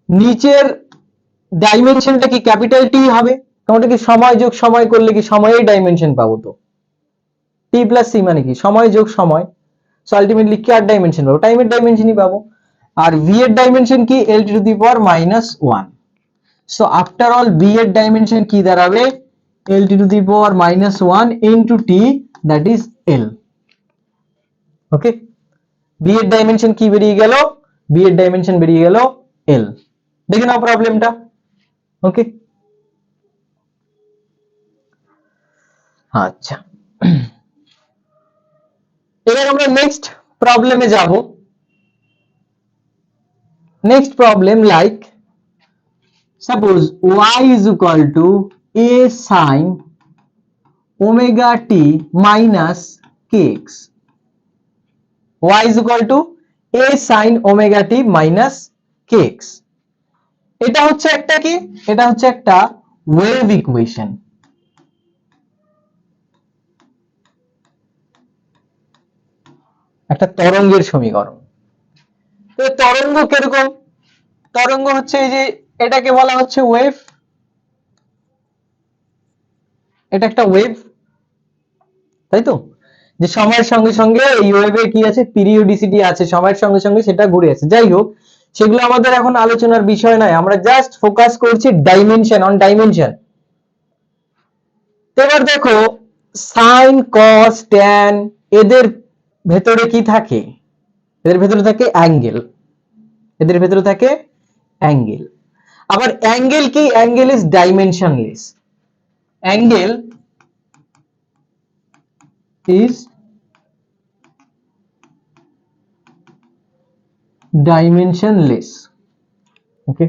নিচের ডাইমেনশনটা কি ক্যাপিটাল টি হবে, কারণ কি সময় যোগ সময় করলে কি সময়ের ডাইমেনশন পাবো, তো টি প্লাস সি মানে কি সময় যোগ সময়, সো আলটিমেটলি কি আর ডাইমেনশন পাবো, টাইমের ডাইমেনশনই পাবো। আর ভি এর ডাইমেনশন কি L T to the power -1, so after all B এর ডাইমেনশন কি দাঁড়াবে L T to the power -1 into T, that is L, okay. B এর ডাইমেনশন কি বেরিয়ে গেল, বি এর ডাইমেনশন বেরিয়ে গেল এল। দেখে নাও প্রবলেমটা, ওকে, আচ্ছা এবার আমরা নেক্সট প্রবলেমে যাব। Next problem like suppose y is equal to a sin omega t minus kx, y is equal to a sin omega t minus kx, এটা হচ্ছে একটা কি, এটা হচ্ছে একটা ওয়েভ ইকুয়েশন। একটা তরঙ্গের সমীকরণ। তো তরঙ্গ কিরকম, তরঙ্গ হচ্ছে এই যে এটাকে বলা হচ্ছে ওয়েভ, এটা একটা ওয়েভ, তাই তো, যে সময়ের সঙ্গে সঙ্গে এই ওয়েভে কি আছে, পিরিওডিসিটি আছে, সময়ের সঙ্গে সঙ্গে সেটা ঘুরে আছে। যাই হোক, সেগুলো আমাদের এখন আলোচনার বিষয় নয়, আমরা জাস্ট ফোকাস করছি ডাইমেনশন, অন ডাইমেনশন। এবার দেখো সাইন কস ট্যান এদের ভেতরে কি থাকে, এদের ভেতরে থাকে অ্যাঙ্গেল, এদের ভেতরে থাকে অ্যাঙ্গেল। আবার অ্যাঙ্গেল কি, angle is dimensionless, angle is dimensionless. Okay,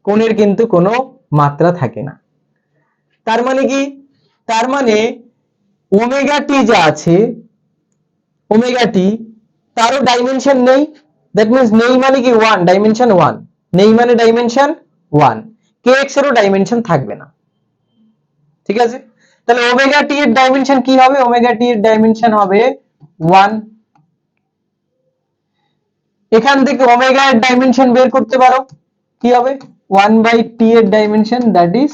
কোণের কিন্তু কোনো মাত্রা থাকে না। তার মানে কি, তার মানে ওমেগা টি যা আছে, ওমেগা টি তারও ডাইমেনশন নেই, দ্যাট মিন্স নেই মানে কি ওয়ান, ডাইমেনশন ওয়ান, নেই মানে ডাইমেনশন ওয়ান, কে এক্স এরও ডাইমেনশন থাকবে না। ঠিক আছে, তাহলে ওমেগা টি এর ডাইমেনশন কি হবে, ওমেগা টি এর ডাইমেনশন হবে ওয়ান। এখান থেকে ওমেগা এর ডাইমেনশন বের করতে পারো, কি হবে, ওয়ান বাই টি এর dimension that is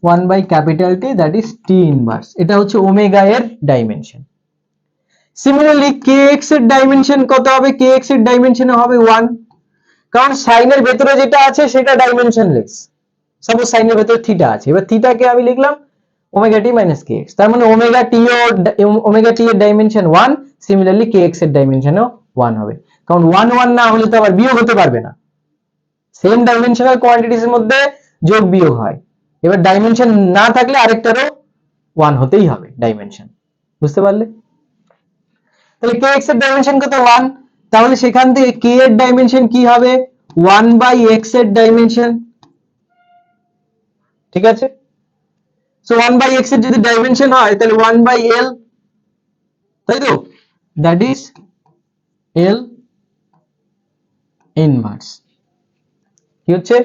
one by capital T that is T inverse, এটা হচ্ছে ওমেগা এর ডাইমেনশন। সিমিলারলি kx এর ডাইমেনশন কত হবে, kx এর ডাইমেনশন হবে 1, কারণ সাইনের ভেতরে যেটা আছে সেটা ডাইমেনশনলেস। সাপোজ সাইনের ভেতরে থিটা আছে, এবার থিটাকে আমি লিখলাম ওমেগা টি মাইনাস kx, তার মানে ওমেগা টি এর ডাইমেনশন 1, সিমিলারলি kx এর ডাইমেনশনও 1 হবে, কারণ 1 1 না হলে তো আবার বিয়োগ হতে পারবে না, সেম ডাইমেনশনাল কোয়ান্টিটির মধ্যে যোগ বিয়োগ হয়, এবার ডাইমেনশন না থাকলে আরেকটারও 1 হতেই হবে ডাইমেনশন, বুঝতে পারলে। তাহলে kx এর ডাইমেনশন কত 1, তাহলে সেখান থেকে k এর ডাইমেনশন কি হবে 1 বাই x এর ডাইমেনশন, ঠিক আছে। সো 1 বাই x এর যদি ডাইমেনশন হয় তাহলে 1 বাই l, তাই তো, দ্যাট ইজ l ইনভার্স, কি হচ্ছে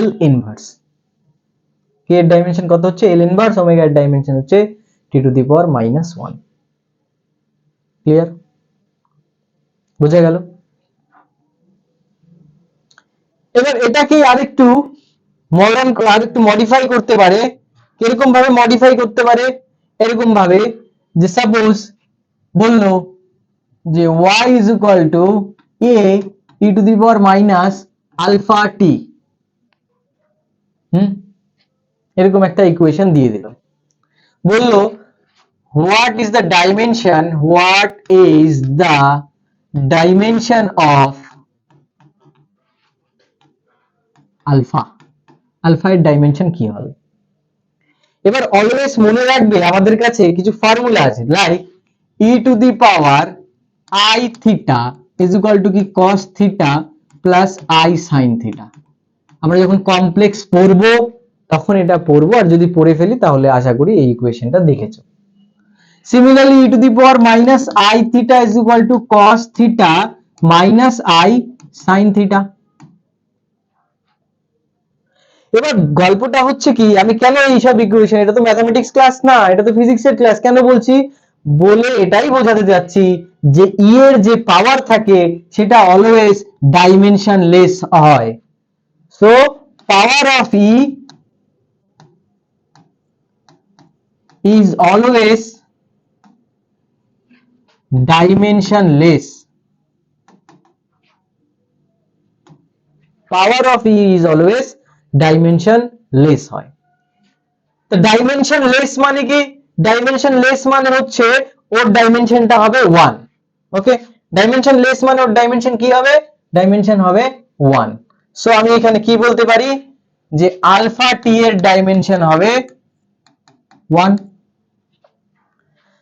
l ইনভার্স, k এর ডাইমেনশন কত হচ্ছে l ইনভার্স, ওমেগা এর ডাইমেনশন হচ্ছে t to the power minus 1। Clear, বুঝা গেল। এবার এটাকে আরেকটু মডার্ন, আরেকটু মডিফাই করতে পারে, কিরকম ভাবে মডিফাই করতে পারে, এরকম ভাবে যে সাপোজ বললো যে y is equal to a e to the power minus alpha t, এরকম একটা ইকুয়েশন দিয়ে দিল, বললো what is the dimension, what is the dimension of alpha, alpha এর ডাইমেনশন কি হবে। এবার অলওয়েজ মনে রাখবে আমাদের কাছে কিছু ফর্মুলা আছে, like e two the power i theta is equal to কি cos theta plus i sin theta. আমরা যখন কমপ্লেক্স পড়বো তখন এটা পড়বো, আর যদি পড়ে ফেলি তাহলে আশা করি এই ইকুয়েশনটা দেখেছো। Similarly e two the power minus i theta is equal two cos theta minus i sin theta. এবার গল্পটা হচ্ছে কি, আমি কেন এইসব ইকুয়েশন, এটা তো ম্যাথমেটিক্স ক্লাস না, এটা তো ফিজিক্সের ক্লাস, কেন বলছি, বলে এটাই বোঝাতে যাচ্ছি যে ই এর যে পাওয়ার থাকে সেটা অলওয়েজ ডাইমেনশনলেস হয়। So power of E is always dimensionless, power of E is always dimensionless হয়। তো ডাইমেনশনলেস মানে কি, ডাইমেনশনলেস মানে হচ্ছে ওর ডাইমেনশনটা হবে 1, ওকে, ডাইমেনশনলেস মানে ওর ডাইমেনশন কি হবে, ডাইমেনশন হবে 1। সো আমি এখানে কি বলতে পারি, যে আলফা টি এর ডাইমেনশন হবে 1।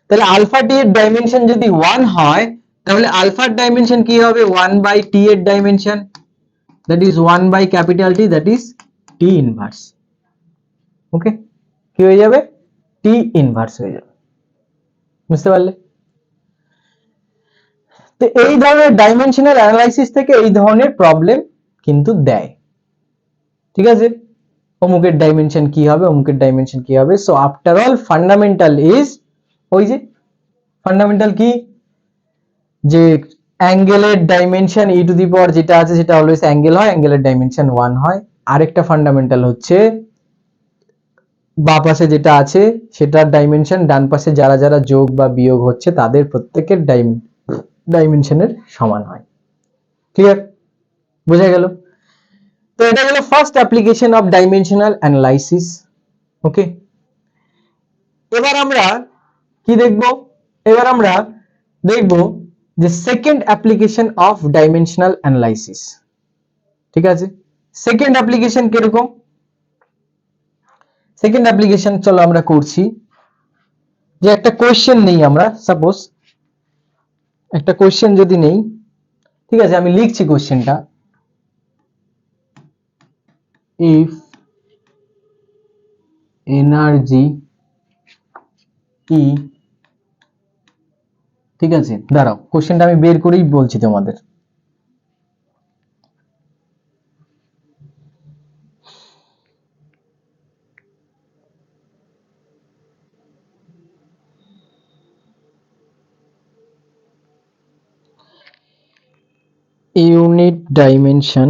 তাহলে আলফা টি এর ডাইমেনশন যদি 1 হয় তাহলে আলফার ডাইমেনশন কি হবে 1 বাই টি এর dimension, that is 1 by capital T, that is T inverse। ওকে, কি হয়ে যাবে? T inverse হয়ে যাবে। বুঝতে পারলে? তো এই ধরনের ডাইমেনশনাল অ্যানালাইসিস থেকে এই ধরনের প্রবলেম কিন্তু দেয়, ঠিক আছে? অমুকের ডাইমেনশন কি হবে, অমুকের ডাইমেনশন কি হবে। So after all fundamental is, ওই যে ফান্ডামেন্টাল কি, যে অ্যাঙ্গেলের ডাইমেনশন ই টু দি পাওয়ার যেটা আছে সেটা অলওয়েজ অ্যাঙ্গেল হয়, অ্যাঙ্গেলের ডাইমেনশন 1 হয়। আরেকটা ফান্ডামেন্টাল হচ্ছে বাঁ পাশে যেটা আছে সেটার ডাইমেনশন ডান পাশে যারা যারা যোগ বা বিয়োগ হচ্ছে তাদের প্রত্যেকের ডাইমেনশনের সমান হয়। ক্লিয়ার? বোঝা গেল? তো এটা হলো first application of dimensional analysis. Okay, এবার আমরা কি দেখব? এবার আমরা দেখব যে second application of dimensional analysis. ঠিক আছে, সেকেন্ড অ্যাপ্লিকেশন কিরকম? সেকেন্ড অ্যাপ্লিকেশন চলো আমরা করছি, যে একটা কোশ্চেন নেই, আমরা সাপোজ একটা কোশ্চেন যদি নেই, ঠিক আছে, আমি লিখছি কোশ্চেনটা। ইফ এনার্জি ই, ঠিক আছে, দাঁড়াও কোশ্চেনটা আমি বের করেই বলছি তোমাদের। ইউনিট ডাইমেনশন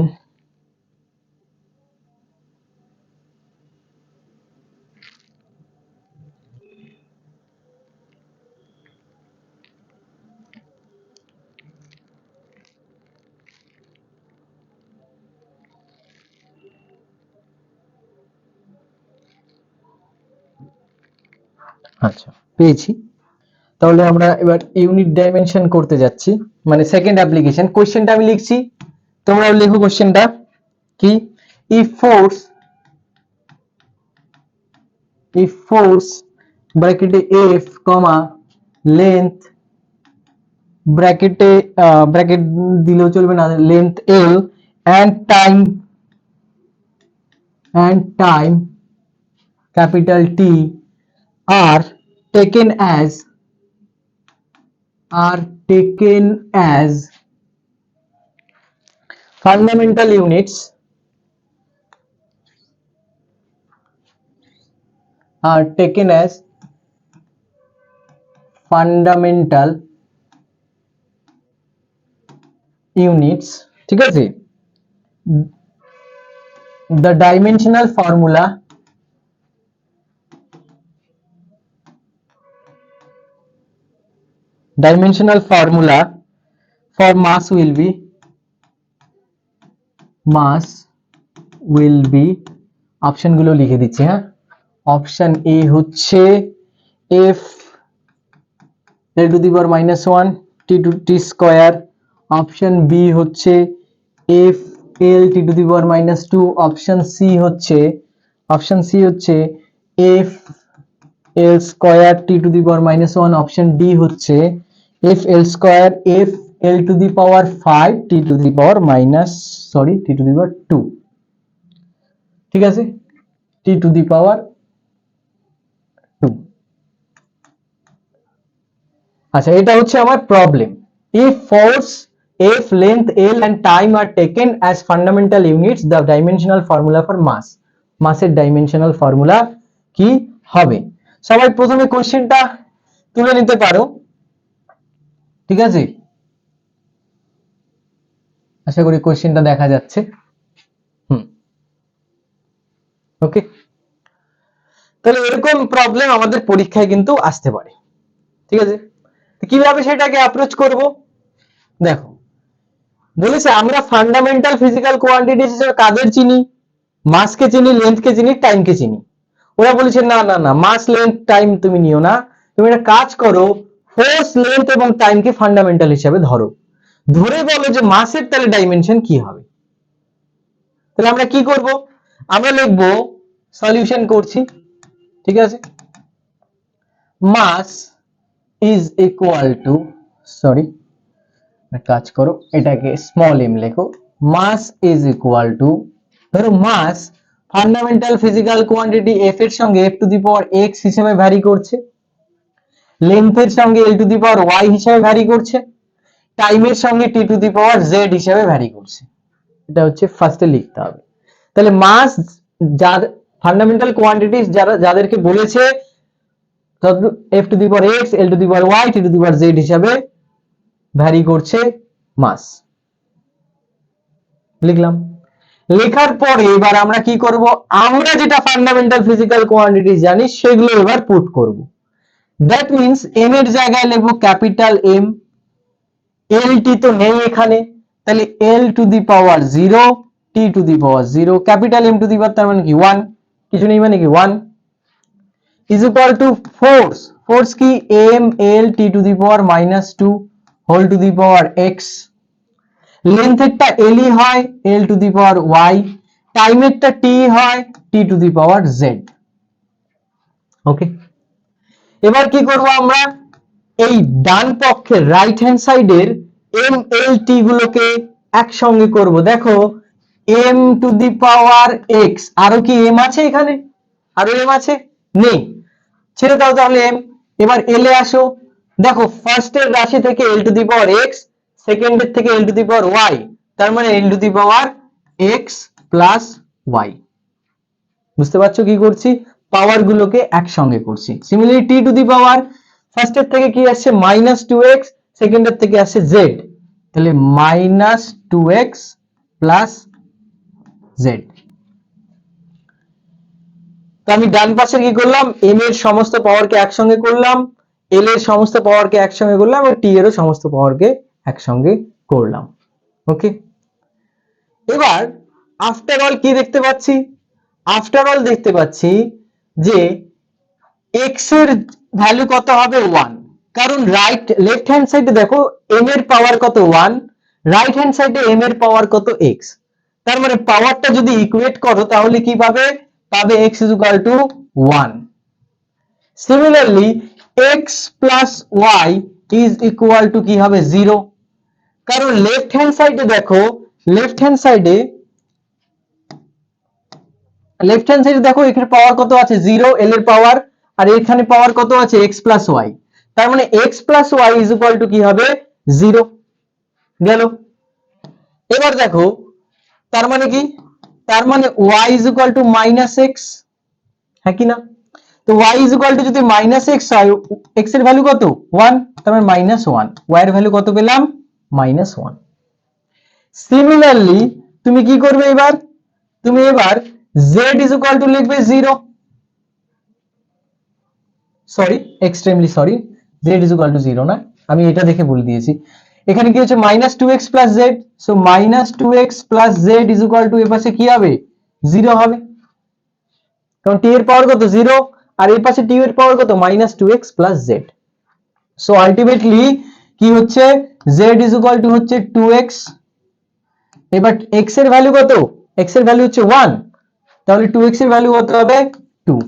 আচ্ছা পেয়েছি। তাহলে আমরা এবার ইউনিট ডাইমেনশন করতে যাচ্ছি, মানে সেকেন্ড অ্যাপ্লিকেশন। কোশ্চেনটা আমি লিখছি, তোমরাও লেখো কোশ্চেনটা কি। if force ব্র্যাকেটে f কমা লেন্থ ব্র্যাকেটে ব্র্যাকেট দিলেও চলবে না, length l and time capital T are taken as fundamental units ঠিক আছে। the dimensional formula for mass will be option গুলো লিখে দিচ্ছি। হ্যাঁ, অপশন এ হচ্ছে f l to the power -1 t to t square, option B হচ্ছে f l t to the power -2, option C হচ্ছে f l square t to the power -1, option D হচ্ছে f l square f l to the power 5 t to the power t to the power 2, ঠিক আছে, t to the power 2। আচ্ছা, এটা হচ্ছে আমার problem. if force f, length l and time are taken as fundamental units, the dimensional formula for মাসের ডাইমেনশনাল ফর্মুলা কি হবে? সবাই প্রথমে কোশ্চেনটা তুলে নিতে পারো, ঠিক আছে? আশা করি কোশ্চেনটা দেখা যাচ্ছে। ওকে, তাহলে এরকম প্রবলেম আমাদের পরীক্ষায় কিন্তু আসতে পারে, ঠিক আছে। কিভাবে সেটাকে অ্যাপ্রোচ করব? দেখো, বলেছে আমরা ফান্ডামেন্টাল ফিজিক্যাল কোয়ান্টিটিস হিসেবে কাদের চিনি? মাসকে চিনি, লেন্থকে চিনি, টাইমকে চিনি। ওরা বলেছে না না না, মাস লেন্থ টাইম তুমি নিও না, তুমি একটা কাজ করো, ফোর্স লেন্থ এবং টাইমকে ফান্ডামেন্টাল হিসেবে ধরো, ধরে বলো যে মাসের তাহলে ডাইমেনশন কি হবে। তাহলে আমরা কি করব? আমরা লিখবো সলিউশন করছি, ঠিক আছে, much is equal two, sorry কাজ করো এটাকে স্মল এম লেখো, মাস ইজ ইকুয়াল টু, ধরো মাস ফান্ডামেন্টাল ফিজিক্যাল কোয়ান্টিটি এফ এর সঙ্গে F to the power x হিসেবে ভ্যারি করছে, লেন্থের সঙ্গে এল টু দি পাওয়ার ওয়াই হিসেবে ভ্যারি করছে, টাইমের সঙ্গে টি টু দি পাওয়ার জেড হিসেবে ভ্যারি করছে। এটা হচ্ছে ফার্স্টে লিখতে হবে। তাহলে মাস যার ফান্ডামেন্টাল কোয়ান্টিটি যাদেরকে বলেছে F to the power X L to the power Y T to the power Z হিসাবে ভ্যারি করছে মাস, লিখলাম। লেখার পরে এবার আমরা কি করব, আমরা যেটা ফান্ডামেন্টাল ফিজিক্যাল কোয়ান্টিটি জানি সেগুলো এবার পুট করব। দ্যাট মিন্স এম এর জায়গায় লিখবো ক্যাপিটাল এম, এল টি তো নেই এখানে, তাহলে L to the power 0 T to the power 0, capital M to the power তার মানে কি 1, কিছু নেই মানে কি 1, is equal to force, force কি M L T to the power -2 whole to the power X, লেন্থেরটা এল ই হয় L to the power Y, টাইমেরটা টি হয় টি টু দি পাওয়ার জেড। ওকে, এবার কি করব আমরা, এই ডান পক্ষের রাইট হ্যান্ড সাইডের এম এল টি গুলোকে একসঙ্গে করব। দেখো M to the power X, আরো কি এম আছে এখানে, আরো এম আছে, নেই, ছেড়ে দাও তাহলে এম। এবার এল এ আসো, দেখো ফার্স্টের রাশি থেকে এল টু দি পাওয়ার এক্স, সেকেন্ডের থেকে এল টু দি পাওয়ার ওয়াই, তার মানে L to the power X plus Y. বুঝতে পারছো কি করছি, পাওয়ার গুলোকে একসঙ্গে করছি। সিমিলারলি টি টু দি পাওয়ার ফার্স্টের থেকে কি আসছে -2x, সেকেন্ডের থেকে আসছে z, তাহলে -2x প্লাস z। তো আমি ডান পাশে কি করলাম, m এর সমস্ত পাওয়ারকে একসঙ্গে করলাম, l এর সমস্ত পাওয়ারকে একসঙ্গে করলাম এবং t এরও সমস্ত পাওয়ারকে একসঙ্গে করলাম। ওকে, এবার আফটার অল কি দেখতে পাচ্ছি, আফটার অল দেখতে পাচ্ছি যে x এর ভ্যালু কত হবে 1, কারণ লেফট হ্যান্ড সাইডে দেখো m এর পাওয়ার কত 1, রাইট হ্যান্ড সাইডে m এর পাওয়ার কত x, তার মানে পাওয়ারটা যদি ইকুয়েট করো তাহলে কি পাবে, পাবে x is equal to 1। Similarly x plus y is equal to কি হবে 0, কারণ লেফট হ্যান্ড সাইডে দেখো, লেফট হ্যান্ড সাইডে দেখো এখানে পাওয়ার কত আছে 0 l এর পাওয়ার, আর এখানে পাওয়ার কত আছে x plus y, তার মানে x plus y is equal to কি হবে 0 গেল। এবার দেখো তার মানে কি, তার মানে y is equal to -x, হ্যাঁ কি না, তো y is equal to যদি -x হয়, x এর ভ্যালু কত 1, তার মানে -1, y এর ভ্যালু কত পেলাম -1। সিমিলারলি তুমি কি করবে এবার, তুমি এবার z is equal to লিখবে 0, sorry extremely sorry, z is equal to 0 না, আমি এটা দেখে বলে দিয়েছি, এখানে কি হচ্ছে -2x plus z, so -2x plus z is equal to এর পাশে কি হবে 0 হবে, কারণ t এর পাওয়ার কত 0 আর এর পাশে t এর পাওয়ার কত -2x plus z। So ultimately কি হচ্ছে, z is equal to হচ্ছে 2x, এবার x এর ভ্যালু কত, x এর ভ্যালু হচ্ছে 1, তাহলে 2x এর ভ্যালু কত হবে 2।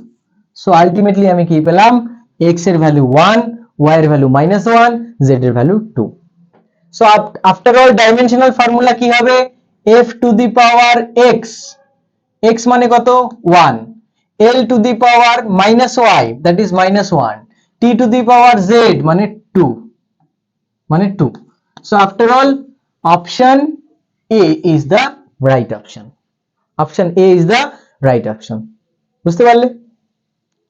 সো আলটিমেটলি আমি কি পেলাম, x এর ভ্যালু 1, y এর ভ্যালু -1, z এর value 2। So after all dimensional formula কি হবে, f two the power x, x মানে কত 1, l to the power -y that is -1, t to the power z মানে 2, মানে 2। So after all option A is the right option, option A is the right option. বুঝতে পারলে,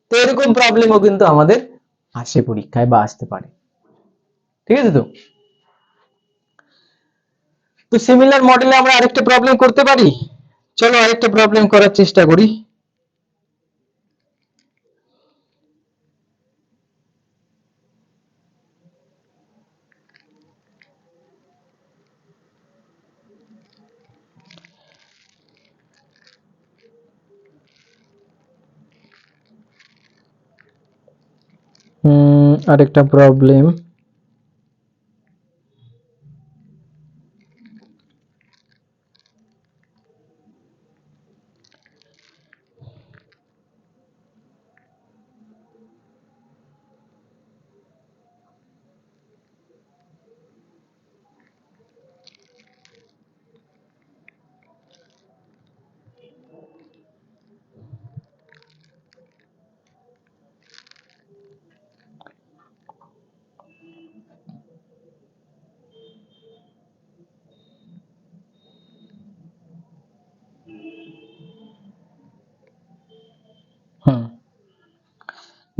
তো এরকম প্রবলেমও কিন্তু আমাদের আসে পরীক্ষায় বা আসতে পারে, ঠিক আছে। তো তো সিমিলার মডেলে আমরা আরেকটা প্রবলেম করতে পারি, চলো আরেকটা প্রবলেম করার চেষ্টা করি। আরেকটা প্রবলেম,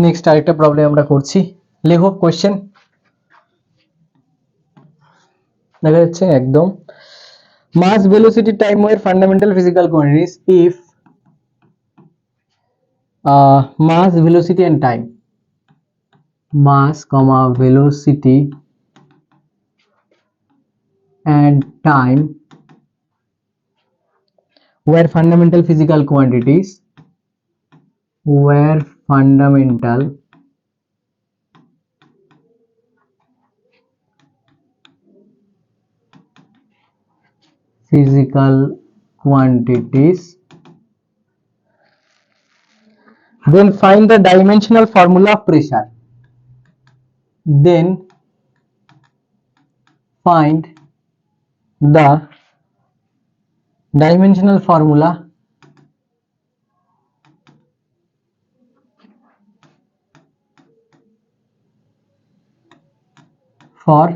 নেক্সট আরেকটা প্রবলেম আমরা করছি, লেখো কোশ্চেন। দেখা যাচ্ছে একদম, mass velocity time were fundamental physical quantities if mass velocity and time, mass comma velocity and time were fundamental physical quantities, were fundamental physical quantities, then find the dimensional formula of pressure, then find the dimensional formula for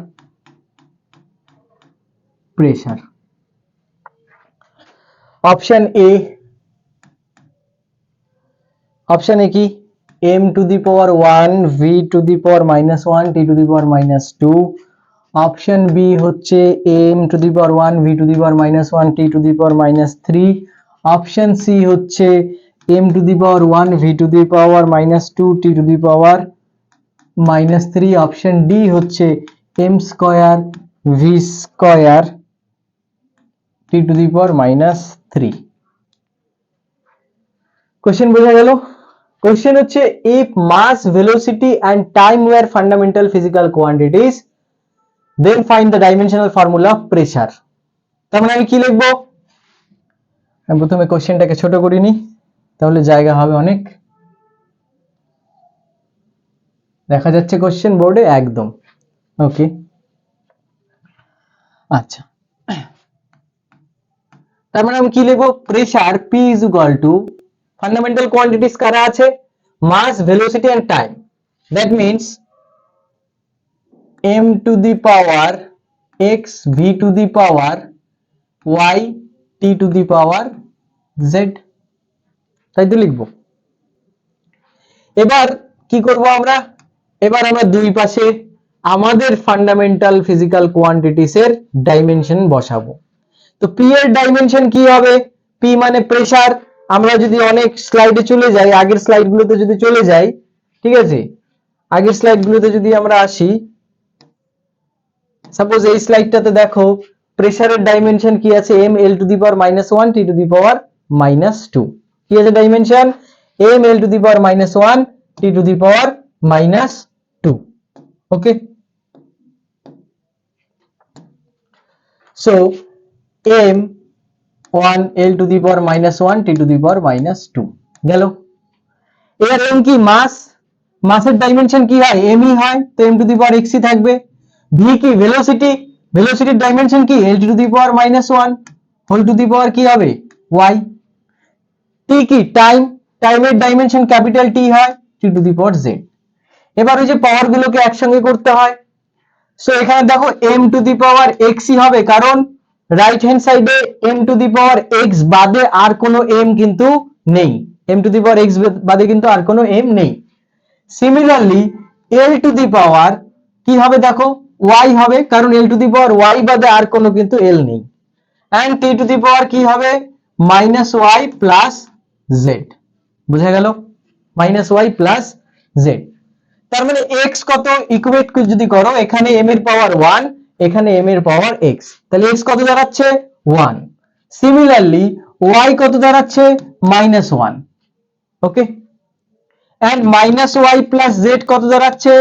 pressure. Option A की m to the power 1 v to the power minus 1 t to the power minus 2, option B হচ্ছে m to the power 1 v to the power minus 1 t to the power minus 3, option C হচ্ছে m to the power 1 v to the power minus 2 t to the power minus 3, option D হচ্ছে m square v square t to the power minus 3। Question বোঝা গেল? क्वेश्चन হচ্ছে if mass velocity and time were fundamental physical quantities then find the dimensional formula of pressure। তার মানে আমি কি লিখবো, আমি প্রথমে কোশ্চেনটাকে ছোট করে নিই তাহলে জায়গা হবে অনেক। দেখা যাচ্ছে কোশ্চেন বোর্ডে একদম ওকে। আচ্ছা, তার মানে আমি কি লিখবো, pressure P is equal to fundamental quantities কারা আছে, mass, velocity and time, that means m to the power x v to the power y t to the power z, তাই তো লিখবো। এবার কি করব আমরা, এবার আমরা দুই পাশে আমাদের ফান্ডামেন্টাল ফিজিক্যাল কোয়ান্টিটিস এর ডাইমেনশন বসাবো। তো p এর ডাইমেনশন কি হবে, p মানে প্রেসার। আমরা যদি অনেক স্লাইডে চলে যাই, আগের স্লাইডগুলোতে যদি চলে যাই, ঠিক আছে, আগের স্লাইডগুলোতে যদি আমরা আসি, সাপোজ এই স্লাইডটাতে দেখো প্রেসারের ডাইমেনশন কি আছে, m l to the power -1 t to the power -2, কি আছে dimension, m l to the power -1 t to the power -2, okay. So m 1 l to the power -1 t to the power -2 গেল। এবার m কি মাস, মাসের ডাইমেনশন কি হয়, m ই হয়, তো m to the power x ই থাকবে। v কি ভেলোসিটি, ভেলোসিটির ডাইমেনশন কি l to the power -1 whole to the power কি হবে y। t কি টাইম, টাইমের ডাইমেনশন ক্যাপিটাল T হয় t to the power z। এবার ওই যে পাওয়ার গুলোকে একসঙ্গে করতে হয়, সো এখানে দেখো m to the power x ই হবে, কারণ রাইট হ্যান্ড সাইডে m to the power x বাদে আর কোনো m কিন্তু নেই, m to the power x বাদে কিন্তু আর কোনো m নেই। Similarly l to the power কি হবে দেখো y হবে, কারণ l to the power y বাদে আর কোনো কিন্তু l নেই। And t to the power কি হবে -y প্লাস z, বুঝা গেল, -y প্লাস z। তার মানে x কত ইকুয়েট যদি করো, এখানে m এর পাওয়ার 1, এখানে m এর পাওয়ার x, তাহলে x কত দাঁড়াচ্ছে 1। সিমিলারলি y কত দাঁড়াচ্ছে -1, ওকে। এন্ড -y প্লাস z কত দাঁড়াচ্ছে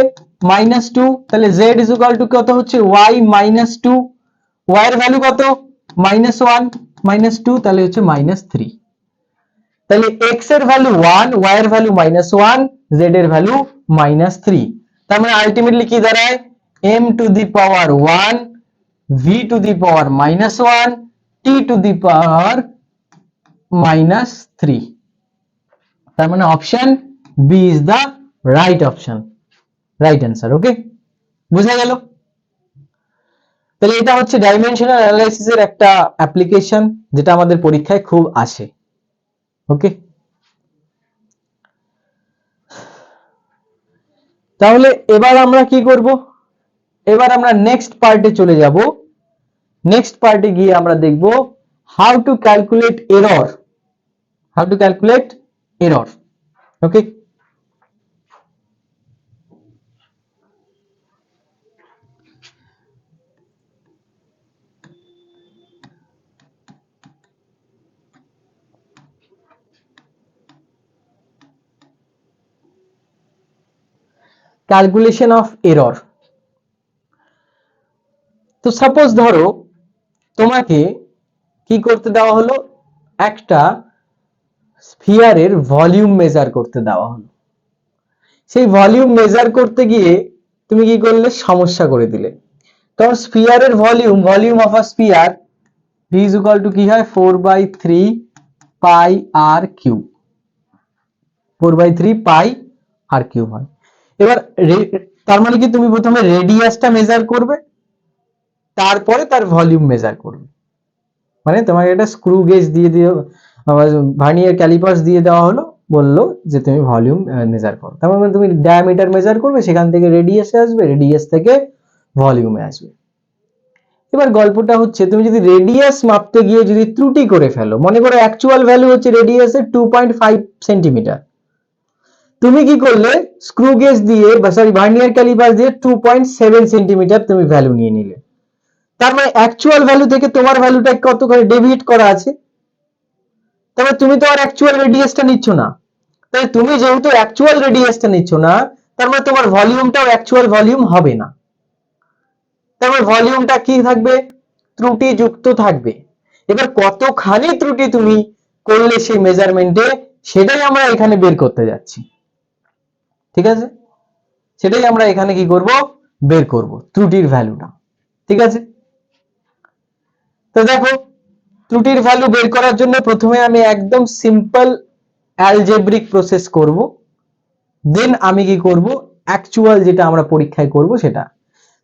-2, তাহলে z ইজ ইকুয়াল টু কত হচ্ছে y -2, y এর ভ্যালু কত -1 -2, তাহলে হচ্ছে -3। তাহলে x এর ভ্যালু 1, y এর ভ্যালু -1, z এর ভ্যালু -3। তার মানে আলটিমেটলি কি দাঁড়ায়, m to the power 1 v to the power -1 t to the power -3। তার মানে option B is the right option, right answer, okay. বুঝা গেল? তাহলে এটা হচ্ছে ডাইমেনশনাল অ্যানালাইসিসের একটা অ্যাপ্লিকেশন যেটা আমাদের পরীক্ষায় খুব আসে, ওকে। তাহলে এবার আমরা কি করব, এবার আমরা নেক্সট পার্টে চলে যাব। নেক্সট পার্টে গিয়ে আমরা দেখব how to calculate error, how to calculate error. Okay, calculation of error. তো সাপোজ ধরো তোমাকে কি করতে দেওয়া হলো, একটা স্ফিয়ারের ভলিউম মেজার করতে দেওয়া হলো। সেই ভলিউম মেজার করতে গিয়ে তুমি কি করলে, সমস্যা করে দিলে। কারণ স্ফিয়ারের volume, volume of a sphere v is equal to কি হয়, 4/3 পাই আর কিউব, 4/3 পাই আর কিউব হয়। এবার তার মানে কি তুমি প্রথমে রেডিয়াসটা মেজার করবে, তারপরে তার ভলিউম মেজার করবে। মানে তোমাকে একটা স্ক্রু গেজ দিয়ে ভার্নিয়ার ক্যালিপার্স দিয়ে দেওয়া হলো, বললো যে তুমি ভলিউম মেজার করো। তার মানে তুমি ডায়ামিটার মেজার করবে, সেখান থেকে রেডিয়াসে আসবে, রেডিয়াস থেকে ভলিউমে আসবে। এবার গল্পটা হচ্ছে, তুমি যদি রেডিয়াস মাপতে গিয়ে যদি ত্রুটি করে ফেলো, মনে করো অ্যাকচুয়াল ভ্যালু হচ্ছে রেডিয়াসের 2.5 সেন্টিমিটার, তুমি কি করলে স্ক্রু গেজ দিয়ে বা সরি ভার্নিয়ার ক্যালিপার দিয়ে 2.7 সেন্টিমিটার তুমি ভ্যালু নিয়ে নিলে। তার মানে অ্যাকচুয়াল ভ্যালু থেকে তোমার ভ্যালুটা কত করে ডেভিয়েট করা আছে, তাহলে তুমি তো আর অ্যাকচুয়াল রেডিয়াসটা নিচ্ছ না। তাহলে তুমি যেহেতু অ্যাকচুয়াল রেডিয়াসটা নিচ্ছ না, তার মানে তোমার ভলিউমটাও অ্যাকচুয়াল ভলিউম হবে না। তার মানে ভলিউমটা কি থাকবে, ত্রুটি যুক্ত থাকবে। এবার কতখানি ত্রুটি তুমি করলে সেই মেজারমেন্টে, সেটাই আমরা এখানে বের করতে যাচ্ছি। ঠিক আছে, সেটাই আমরা এখানে কি করব, বের করব ত্রুটির ভ্যালুটা। ঠিক আছে, তো দেখো ত্রুটির ভ্যালু বের করার জন্য প্রথমে আমি একদম সিম্পল অ্যালজেব্রিক প্রসেস করব, দেন আমি কি করব, অ্যাকচুয়াল যেটা আমরা পরীক্ষায় করব সেটা।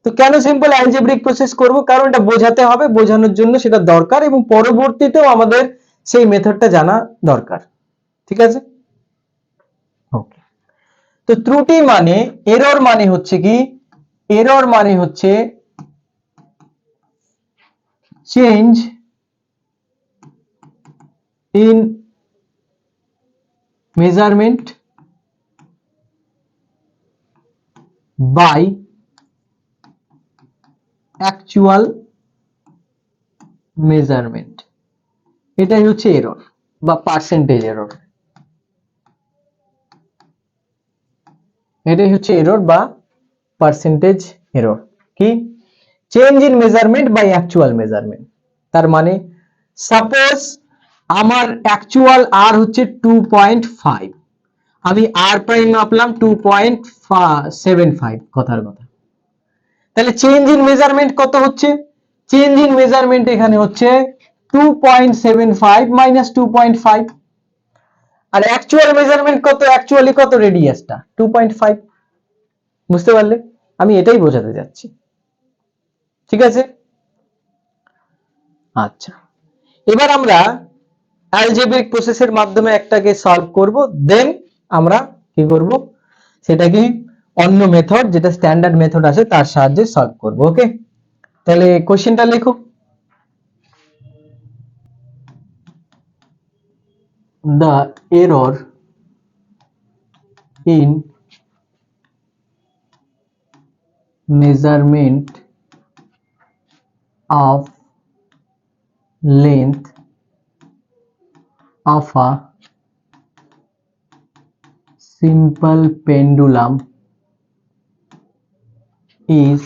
তো কেন সিম্পল অ্যালজেব্রিক প্রসেস করব, কারণ এটা বোঝাতে হবে, বোঝানোর জন্য সেটা দরকার, এবং পরবর্তীতেও আমাদের সেই মেথডটা জানা দরকার। ঠিক আছে, ওকে। তো ত্রুটি মানে, এরর মানে হচ্ছে কি, এরর মানে হচ্ছে change in measurement by actual measurement, এটাই হচ্ছে এরর বা পার্সেন্টেজ এরর। এটাই হচ্ছে এরর বা পার্সেন্টেজ এরর। কি, change in measurement by actual measurement. তার মানে সাপোজ আমার অ্যাকচুয়াল আর হচ্ছে 2.5, আমি আর প্রাইম মাপলাম 2.75, কথার কথা। তাহলে চেঞ্জ ইন মেজারমেন্ট কত হচ্ছে, চেঞ্জ ইন মেজারমেন্ট এখানে হচ্ছে 2.75 মাইনাস 2.5, আর অ্যাকচুয়াল মেজারমেন্ট কত, অ্যাকচুয়ালি কত রেডিয়াসটা 2.5। বুঝতে পারলে, আমি এটাই বোঝাতে যাচ্ছি। ঠিক আছে, আচ্ছা। এবার আমরা অ্যালজেব্রিক প্রসেসের মাধ্যমে একটাকে সলভ করব, দেন আমরা কি করব, সেটাকে অন্য মেথড, যেটা স্ট্যান্ডার্ড মেথড আছে তার সাহায্যে সলভ করব। ওকে, তাহলে কোশ্চেনটা লেখো। The error in measurement of length of a simple pendulum is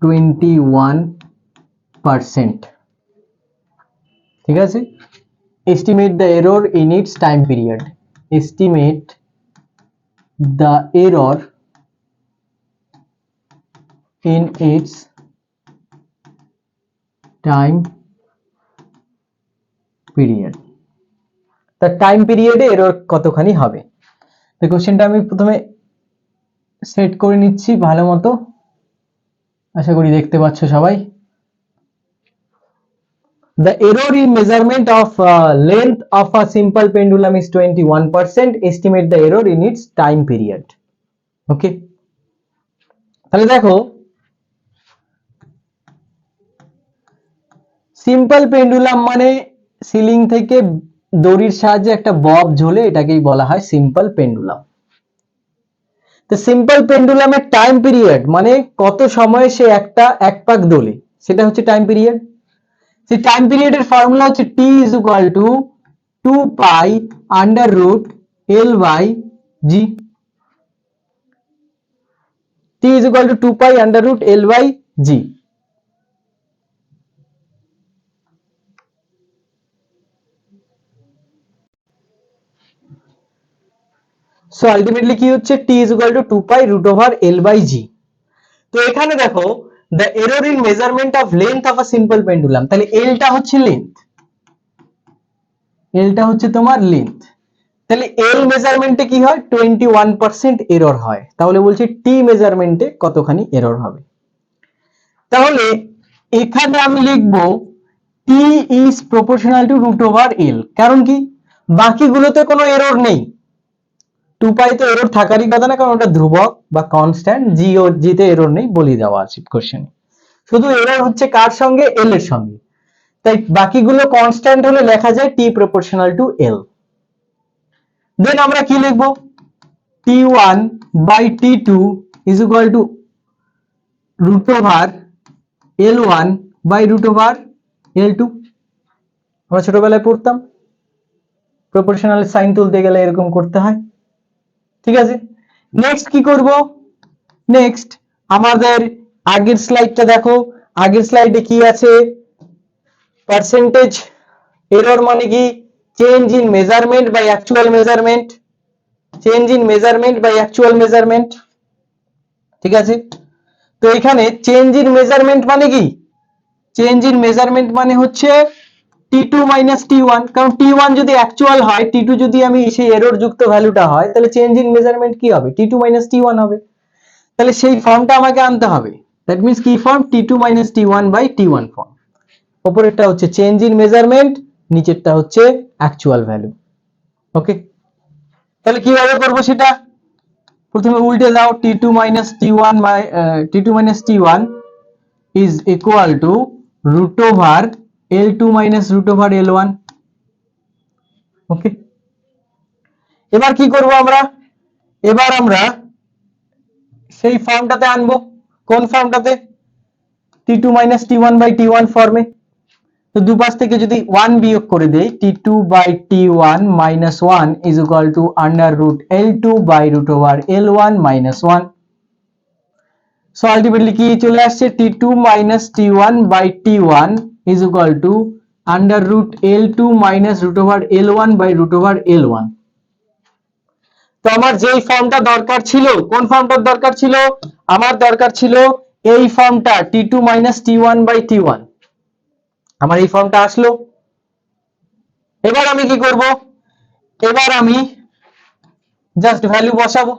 21%. ঠিক আছে, estimate the error in its time period. Estimate the error in its time period. the time period A error কতখানি হবে। তো কোশ্চেনটা আমি প্রথমে সেট করে নিচ্ছি ভালো মতো, আশা করি দেখতে পাচ্ছ সবাই। The error in measurement of length of a simple pendulum is 21%. Estimate the error in its time period. ওকে, তাহলে দেখো সিম্পল পেন্ডুলাম মানে সিলিং থেকে দড়ির সাহায্যে একটা বব ঝোলে, এটাকেই বলা হয় সিম্পল পেন্ডুলাম। তো সিম্পল পেন্ডুলামের টাইম পিরিয়ড মানে কত সময় সে এক পাক দোলে, সেটা হচ্ছে টাইম পিরিয়ড। সেই টাইম পিরিয়ডের ফর্মুলা হচ্ছে t is equal to 2 pi under root l by g। t is equal to 2 pi under root l by g। So ultimately কি হচ্ছে, t is equal to 2 pi root over l by g। তো এখানে দেখো the error in measurement of length of a simple pendulum, তাহলে l টা হচ্ছে লেন্থ, l টা হচ্ছে তোমার লেন্থ, তাহলে l মেজারমেন্টে কি হয় 21% এরর হয়, তাহলে বলছি t মেজারমেন্টে কতখানি এরর হবে। তাহলে এখানে আমি লিখব t is proportional to root over l, কারণ কি বাকিগুলোতে কোনো এরর নেই, 2 পাই তো এরর থাকারই কথা না, কারণ ওটা ধ্রুবক বা কনস্ট্যান্ট, জি ও জি তে এরর নেই বলে দেওয়া আছে কোশ্চেনে, শুধু এরর হচ্ছে কার সঙ্গে, এল এর সঙ্গে, তাই বাকিগুলো কনস্ট্যান্ট হলে লেখা যায় t proportional to l। দেন আমরা কি লিখব, t1 by t2 is equal to root over l1 by root over l2। আমরা ছোটবেলায় পড়তাম প্রপোর্শনাল সাইন তুলতে গেলে এরকম করতে হয়, ঠিক আছে। নেক্সট কি করব, নেক্সট আমাদের আগের স্লাইডটা দেখো, আগের স্লাইডে কি আছে, পার্সেন্টেজ এরর মানে কি change in measurement by actual measurement, change in measurement by actual measurement, ঠিক আছে। তো এখানে চেঞ্জ ইন মেজারমেন্ট মানে কি, চেঞ্জ ইন মেজারমেন্ট মানে হচ্ছে t2 মাইনাস t1, কারণ t1 যদি অ্যাকচুয়াল হয়, t2 যদি আমি সেই এরর যুক্ত ভ্যালুটা হয়, তাহলে চেঞ্জ ইন মেজারমেন্ট কি হবে, t2 মাইনাস t1 হবে, তাহলে সেই ফর্মটা আমাকে আনতে হবে। দ্যাট মিন্স কি form, t2 minus t1 by t1 form. উপরেরটা হচ্ছে চেঞ্জ ইন মেজারমেন্ট, নিচেরটা হচ্ছে অ্যাকচুয়াল ভ্যালু। ওকে, তাহলে কিভাবে করব সেটা, প্রথমে উল্টে দাও, t2 minus t1 by t2 minus t1 is equal to root over l2 minus root over l1। ওকে, এবার কি করব আমরা, এবার আমরা সেই ফর্মটাতে আনবো, কোন ফর্মটাতে, t2 minus t1 by t1 ফর্মে। তো দুপাশ থেকে যদি 1 বিয়োগ করে দেই, t2 by t1 minus 1 is equal to under root l2 by root over l1 minus 1। So ultimately কি চলে আসছে, t2 minus t1 by t1 is equal to under root l2 minus root over l1 by root over l1। তো আমার যেই ফর্মটা দরকার ছিল, কোন ফর্মটার দরকার ছিল, আমার দরকার ছিল এই ফর্মটা t2 minus t1 by t1, আমার এই ফর্মটা আসলো। এবার আমি কি করব, এবার আমি জাস্ট ভ্যালু বসাবো।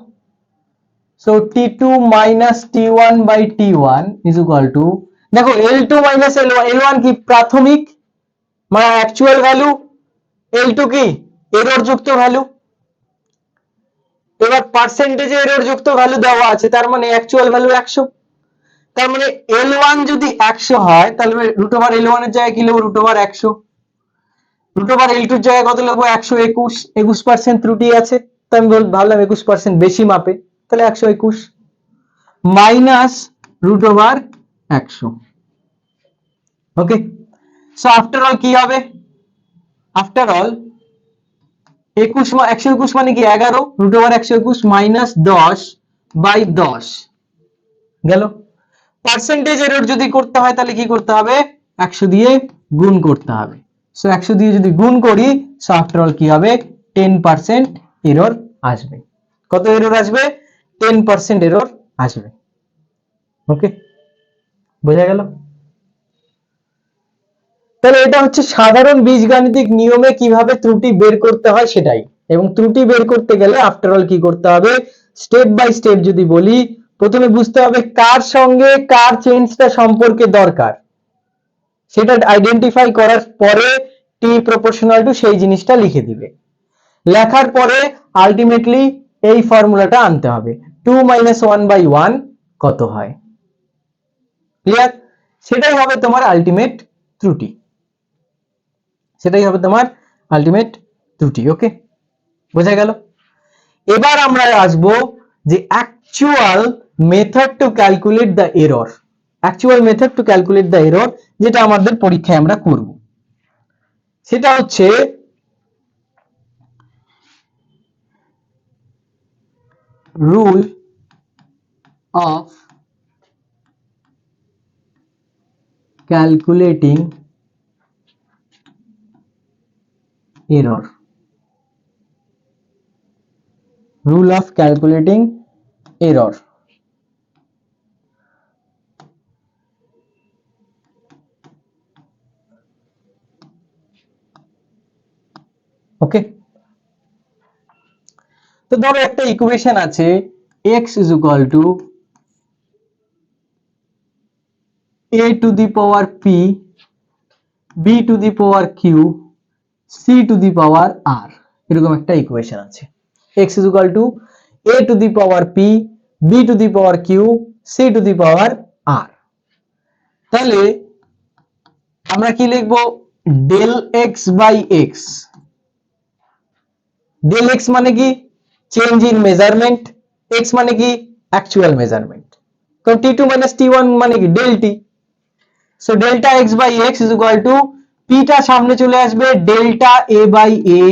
So t2 minus t1 by t1 is equal to, দেখো l2 minus l1, l1 কি প্রাথমিক মানে অ্যাকচুয়াল ভ্যালু, l2 কি এরর যুক্ত ভ্যালু। এবার পার্সেন্টেজে এরর যুক্ত ভ্যালু দেওয়া আছে, তার মানে অ্যাকচুয়াল ভ্যালু 100, তার মানে l1 যদি 100 হয়, তাহলে রুট ওভার l1 এর জায়গায় কি লিখব, root over 100, root over l2 এর জায়গায় কত লিখব, 121, 21% ত্রুটি আছে, তাই আমি ভাবলাম 21% বেশি মাপে, তাহলে 121 মাইনাস রুট ওভার 100। ওকে, সো আফটার অল কি হবে, আফটার অল 121 মানে কি 11, রুট ওভার 121 মাইনাস 10 বাই 10 গেল। পার্সেন্টেজ এরর যদি করতে হয় তাহলে কি করতে হবে, 100 দিয়ে গুণ করতে হবে। সো 100 দিয়ে যদি গুণ করি, সো আফটার অল কি হবে, 10% এরর আসবে। কত এরর আসবে, 10% এরর আসবে। ওকে, বোঝা গেল। তাহলে এটা হচ্ছে সাধারণ বীজগাণিতিক নিয়মে কিভাবে ত্রুটি বের করতে হয় সেটাই, এবং ত্রুটি বের করতে গেলে আফটার অল কি করতে হবে, স্টেপ বাই স্টেপ যদি বলি, প্রথমে বুঝতে হবে কার সঙ্গে কার চেঞ্জটা সম্পর্কে দরকার, সেটা আইডেন্টিফাই করার পরে টি প্রপোর্শনাল টু সেই জিনিসটা লিখে দিবে, লেখার পরে আলটিমেটলি এই ফর্মুলাটা আনতে হবে, 2 মাইনাস 1 বাই 1 কত হয়? ক্লিয়ার? সেটাই হবে তোমার আলটিমেট ত্রুটি, সেটাই হবে তোমার আলটিমেট ত্রুটি। ওকে, বোঝা গেল? এবার আমরা আসবো যে actual method to calculate the error, actual method to calculate the error, যেটা আমাদের পরীক্ষায় আমরা করব। সেটা হচ্ছে rule of calculating error, rule of calculating error. Okay, তো ধরো একটা ইকুয়েশন আছে x is equal to a to the power p, b to the power q, c to the power r, এরকম একটা ইকুয়েশন আছে। x is equal to a to the power p, b to the power q, c to the power r। তাহলে আমরা কি লিখবো? del x by x, del x মানে কি চেঞ্জ ইন মেজারমেন্ট, x মানে কি অ্যাকচুয়াল মেজারমেন্ট, তো t2 minus t1 মানে কি del t। So delta x by x is equal to p টা সামনে চলে আসবে delta a by a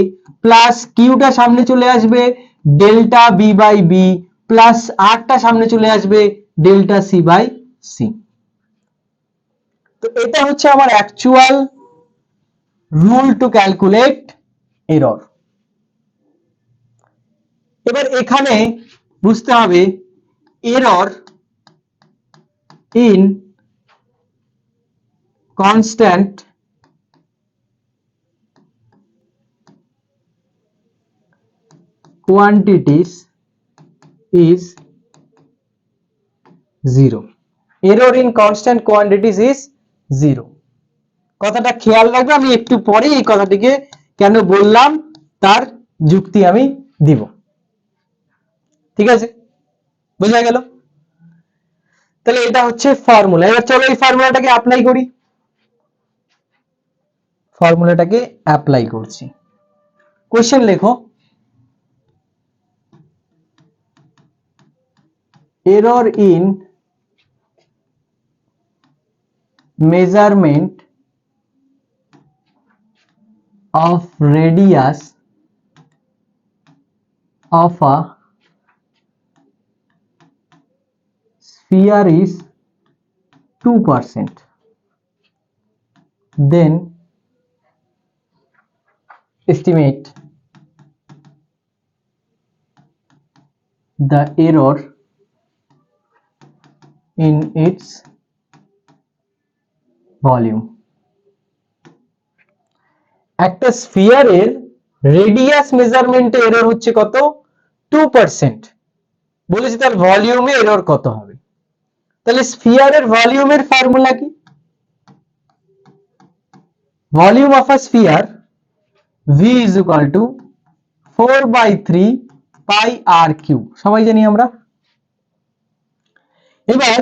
plus q টা সামনে চলে আসবে delta b by b plus r টা সামনে চলে আসবে ডেল্টা c by c। তো এটা হচ্ছে আমার actual rule to calculate error. এবার এখানে বুঝতে হবে error in constant quantities is 0, error in constant quantities is 0। কথাটা খেয়াল রাখবে, আমি একটু পরে এই কথাটিকে কেন বললাম তার যুক্তি আমি দিব। ঠিক আছে, বোঝা গেল? তাহলে এটা হচ্ছে ফর্মুলা। এবার চলো এই ফর্মুলাটাকে অ্যাপ্লাই করি, ফর্মুলাটাকে অ্যাপ্লাই করছি। কোশ্চেন লেখো, error in measurement of radius of a sphere is 2%, then estimate the error in its volume। একটা স্ফিয়ারের রেডিয়াস মেজারমেন্টে এরর হচ্ছে কত? 2%। বলেছি তার ভলিউমে এরর কত হবে। তাহলে স্ফিয়ারের ভলিউমের ফর্মুলা কি? Volume of a sphere v is equal to 4/3 pi r cube, সবাই জানি আমরা। এবার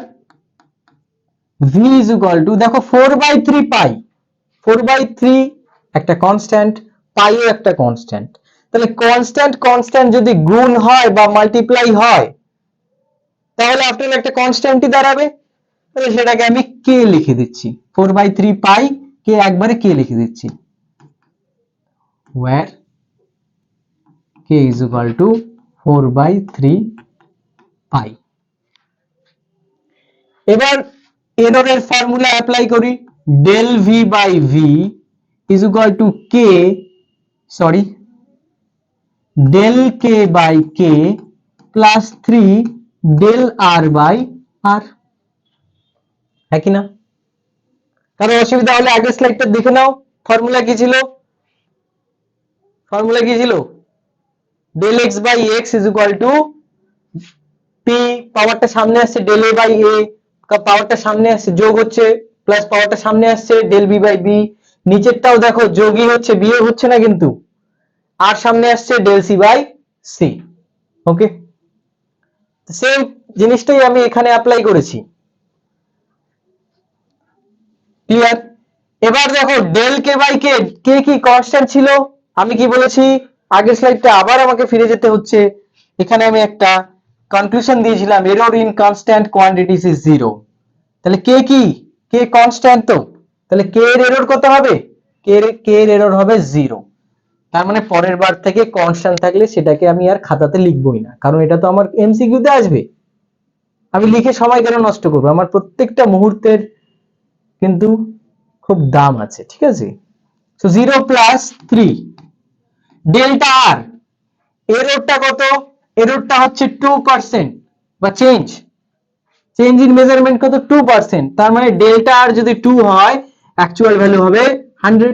v is equal to দেখো 4/3 পাই, 4/3 একটা কনস্ট্যান্ট, পাইও একটা কনস্ট্যান্ট। তাহলে কনস্ট্যান্ট কনস্ট্যান্ট যদি গুণ হয় বা মাল্টিপ্লাই হয় তাহলে আপনার একটা কনস্ট্যান্টই দাঁড়াবে। তাহলে সেটাকে আমি k লিখে দিচ্ছি, 4/3 পাই কে একবারে k লিখে দিচ্ছি, where k is equal to 4/3 পাই। এবার এররের ফর্মুলা অ্যাপ্লাই করি, del v by v is equal to k, sorry, del k by k plus 3 del r by r, है कि ना? কারো অসুবিধা হলে আগের স্লাইডটা দেখে নাও। ফর্মুলা কি ছিল? ফর্মুলা কি ছিল? del x by x is equal to p, পাওয়ারটা সামনে আসছে del a by a, পাওয়ারটা সামনে আসছে যোগ হচ্ছে প্লাস পাওয়ারটা সামনে আসছে del b by b, নিচেরটাও দেখো যোগই হচ্ছে বিয়োগ হচ্ছে না কিন্তু, আর সামনে আসছে del c by c। Okay, same জিনিসটাই আমি এখানে অ্যাপ্লাই করেছি। ক্লিয়ার? এবার দেখো ডেল কে বাই কে, কে কি কনস্ট্যান্ট ছিল, আমি কি বলেছি আগের স্লাইডটা আবার আমাকে ফিরে যেতে হচ্ছে। এখানে আমি একটা কনক্লুশন দিয়েছিলাম, error in constant quantities is zero. তাহলে কে কি, কে কনস্ট্যান্ট, তো তাহলে কে এর এরর কত হবে, কে এর এরর হবে জিরো। তার মানে পরের বার থেকে কনস্ট্যান্ট থাকলে সেটাকে আমি আর খাতাতে লিখবই না, কারণ এটা তো আমার এমসিকিউ তে আসবে। আমি লিখে সময় কেন নষ্ট করবো, আমার প্রত্যেকটা মুহূর্তের কিন্তু খুব দাম আছে, ঠিক আছে। সো 0 প্লাস 3 ডেল্টা আর, এররটা কত, এররটা হচ্ছে 2% বা চেঞ্জ ইন মেজারমেন্ট কত 2%, তার মানে ডেল্টা আর যদি 2 হয় অ্যাকচুয়াল ভ্যালু হবে 100।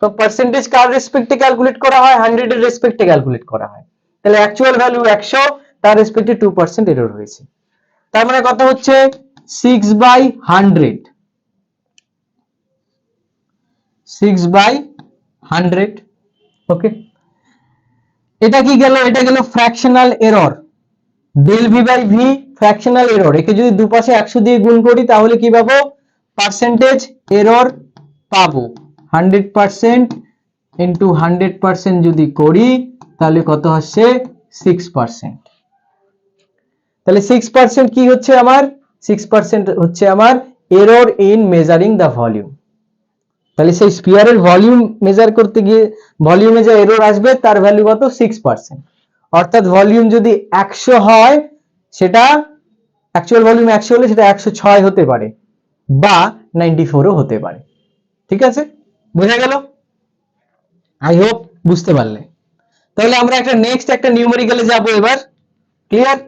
তো পার্সেন্টেজ কার রেসপেক্টে ক্যালকুলেট করা হয়, 100 এর রেসপেক্টে ক্যালকুলেট করা হয়। তাহলে অ্যাকচুয়াল ভ্যালু 100, তার রেসপেক্টে 2% এরর হয়েছে। তার মানে কত হচ্ছে 6/100, 6/100। ওকে, এটা কি গেল, এটা গেল fractional error, del V by V fractional error. একে যদি দুপাশে 100 দিয়ে গুণ করি তাহলে কি পাবো, পার্সেন্টেজ এরর পাবো। 100% ইন্টু 100% যদি করি তাহলে কত আসছে 6%। তাহলে 6% কি হচ্ছে আমার, 6% হচ্ছে আমার error in measuring the volume. তাহলে সেই স্পিয়ারের ভলিউম মেজার করতে গিয়ে ভলিউমে যে এরর আসবে তার ভ্যালু কত 6%। অর্থাৎ ভলিউম যদি 100 হয় সেটা অ্যাকচুয়াল ভলিউম 100 হলে সেটা 106 হতে পারে বা 94ও হতে পারে। ঠিক আছে, বোঝা গেল? আই হোপ বুঝতে পারলে। তাহলে আমরা একটা নেক্সট একটা নিউমেরিক্যালে যাব এবার। ক্লিয়ার?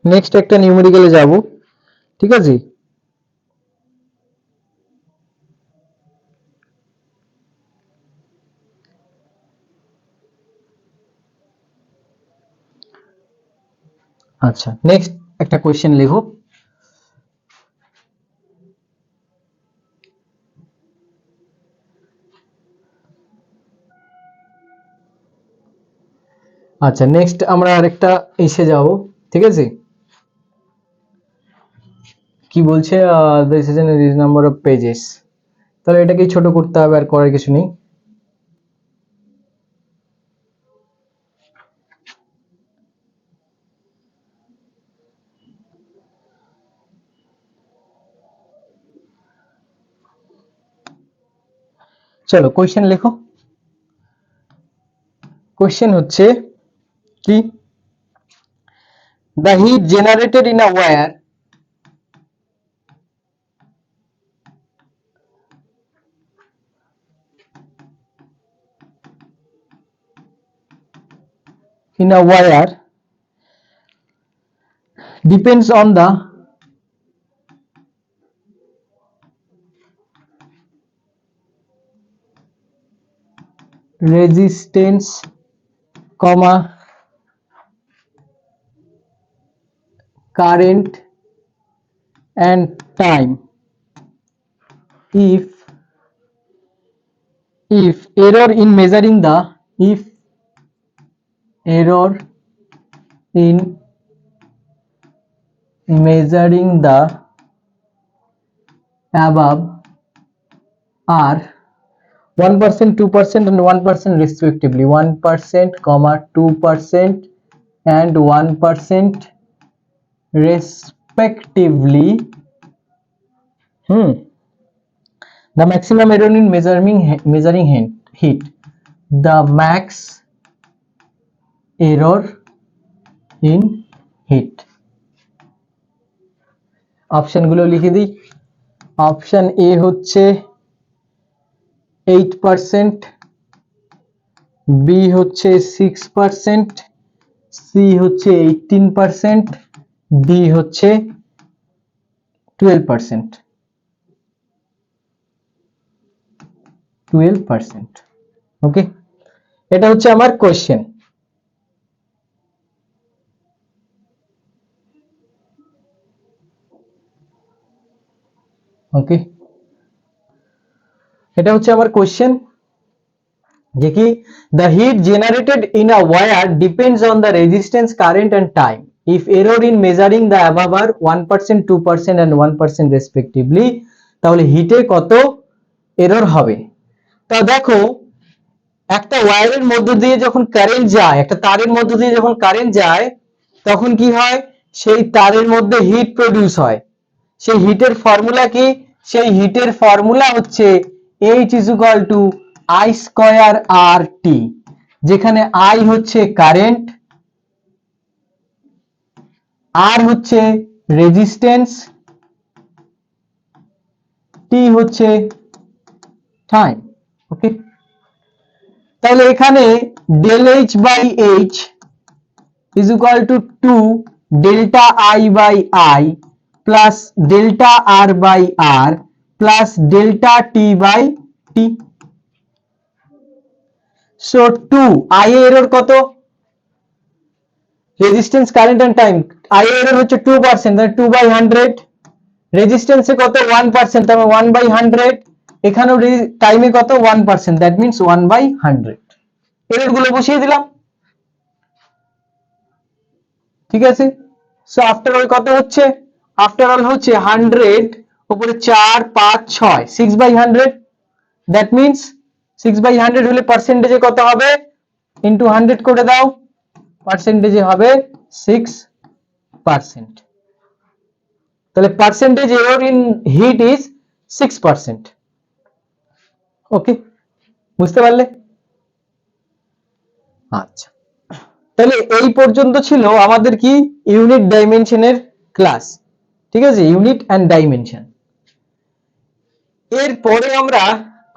নেক্সট একটা নিউমেরিক্যালে যাব, ঠিক আছে। আচ্ছা, নেক্সট একটা কোশ্চেন লিখো। আচ্ছা, নেক্সট আমরা আরেকটা এসে যাব, ঠিক আছে। কি বলছে, this is an ridge number of pages. তাহলে এটাকেই ছোট করতে হবে, আর করার কিছু নেই। চলো কোশ্চেন লেখো। কোশ্চেন হচ্ছে কি, the heat generated in a wire depends on the resistance, current and time. If error in measuring the above are 1%, 2% and 1% respectively, 1%, 2% and 1% respectively. The maximum error in measuring heat. The max error in heat. Option গুলো লিখে দিই। অপশন এ হচ্ছে 8%, বি হচ্ছে 6%, সি হচ্ছে 18%, ডি হচ্ছে 12%। ওকে, এটা হচ্ছে আমার কোশ্চেন। ওকে, এটা হচ্ছে আমার কোশ্চেন যে কি the heat generated in a wire depends on the resistance, current and time. If error in measuring the above are 1%, 2% and 1% respectively, তাহলে হিটে কত এরর হবে। তা দেখো, একটা ওয়্যারের মধ্য দিয়ে যখন কারেন্ট যায়, একটা তারের মধ্য দিয়ে যখন কারেন্ট যায়, তখন কি হয়, সেই তারের মধ্যে হিট প্রডিউস হয়। সেই হিটের ফর্মুলা কি? সেই হিটের ফর্মুলা হচ্ছে H is equal to I square RT, যেখানে I হচ্ছে কারেন্ট, R হচ্ছে রেজিস্ট্যান্স, T হচ্ছে টাইম। ওকে, তাহলে এখানে del H by H is equal to 2 delta I by I plus delta R by R plus delta T by T. So 2 I এর এরর কত? Resistance, current and time. I এর এরর হচ্ছে 2%, তাহলে 2 by 100। রেজিস্ট্যান্সে কত? 1%, তাহলে 1 by 100। এখানেও টাইমে কত? 1%, দ্যাট মিন্স 1 by 100। এরর গুলো বসিয়ে দিলাম, ঠিক আছে। সো আফটার অল কত হচ্ছে? আফটার অল হচ্ছে 100 উপরে 4 5 6, 6 by 100, দ্যাট মিন্স 6 by 100 হলে পার্সেন্টেজে কত হবে? ইনটু 100 করে দাও, পার্সেন্টেজে হবে 6%। তাহলে percentage error in heat is 6%। Okay, বুঝতে পারলে? আচ্ছা, তাহলে এই পর্যন্ত ছিল আমাদের কি ইউনিট ডাইমেনশনের ক্লাস, ঠিক আছে, ইউনিট অ্যান্ড ডাইমেনশন। এরপরে আমরা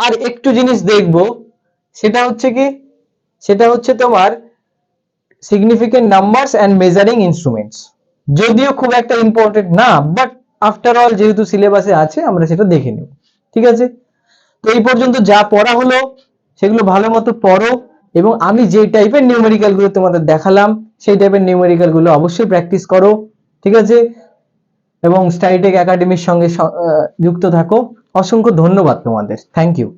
আর একটু জিনিস দেখব, সেটা হচ্ছে কি, সেটা হচ্ছে তোমার significant numbers and measuring instruments. যদিও খুব একটা ইম্পর্টেন্ট না, বাট আফটার অল যেহেতু সিলেবাসে আছে আমরা সেটা দেখে নেব, ঠিক আছে। তো এই পর্যন্ত যা পড়া হলো সেগুলো ভালো মতো পড়ো, এবং আমি যে টাইপের নিউমেরিক্যাল গুলো তোমাদের দেখালাম সেই টাইপের নিউমেরিক্যাল গুলো অবশ্যই প্র্যাকটিস করো, ঠিক আছে, এবং স্টাডিটেক একাডেমির সঙ্গে যুক্ত থাকো। অসংখ্য ধন্যবাদ তোমাদের, থ্যাংক ইউ।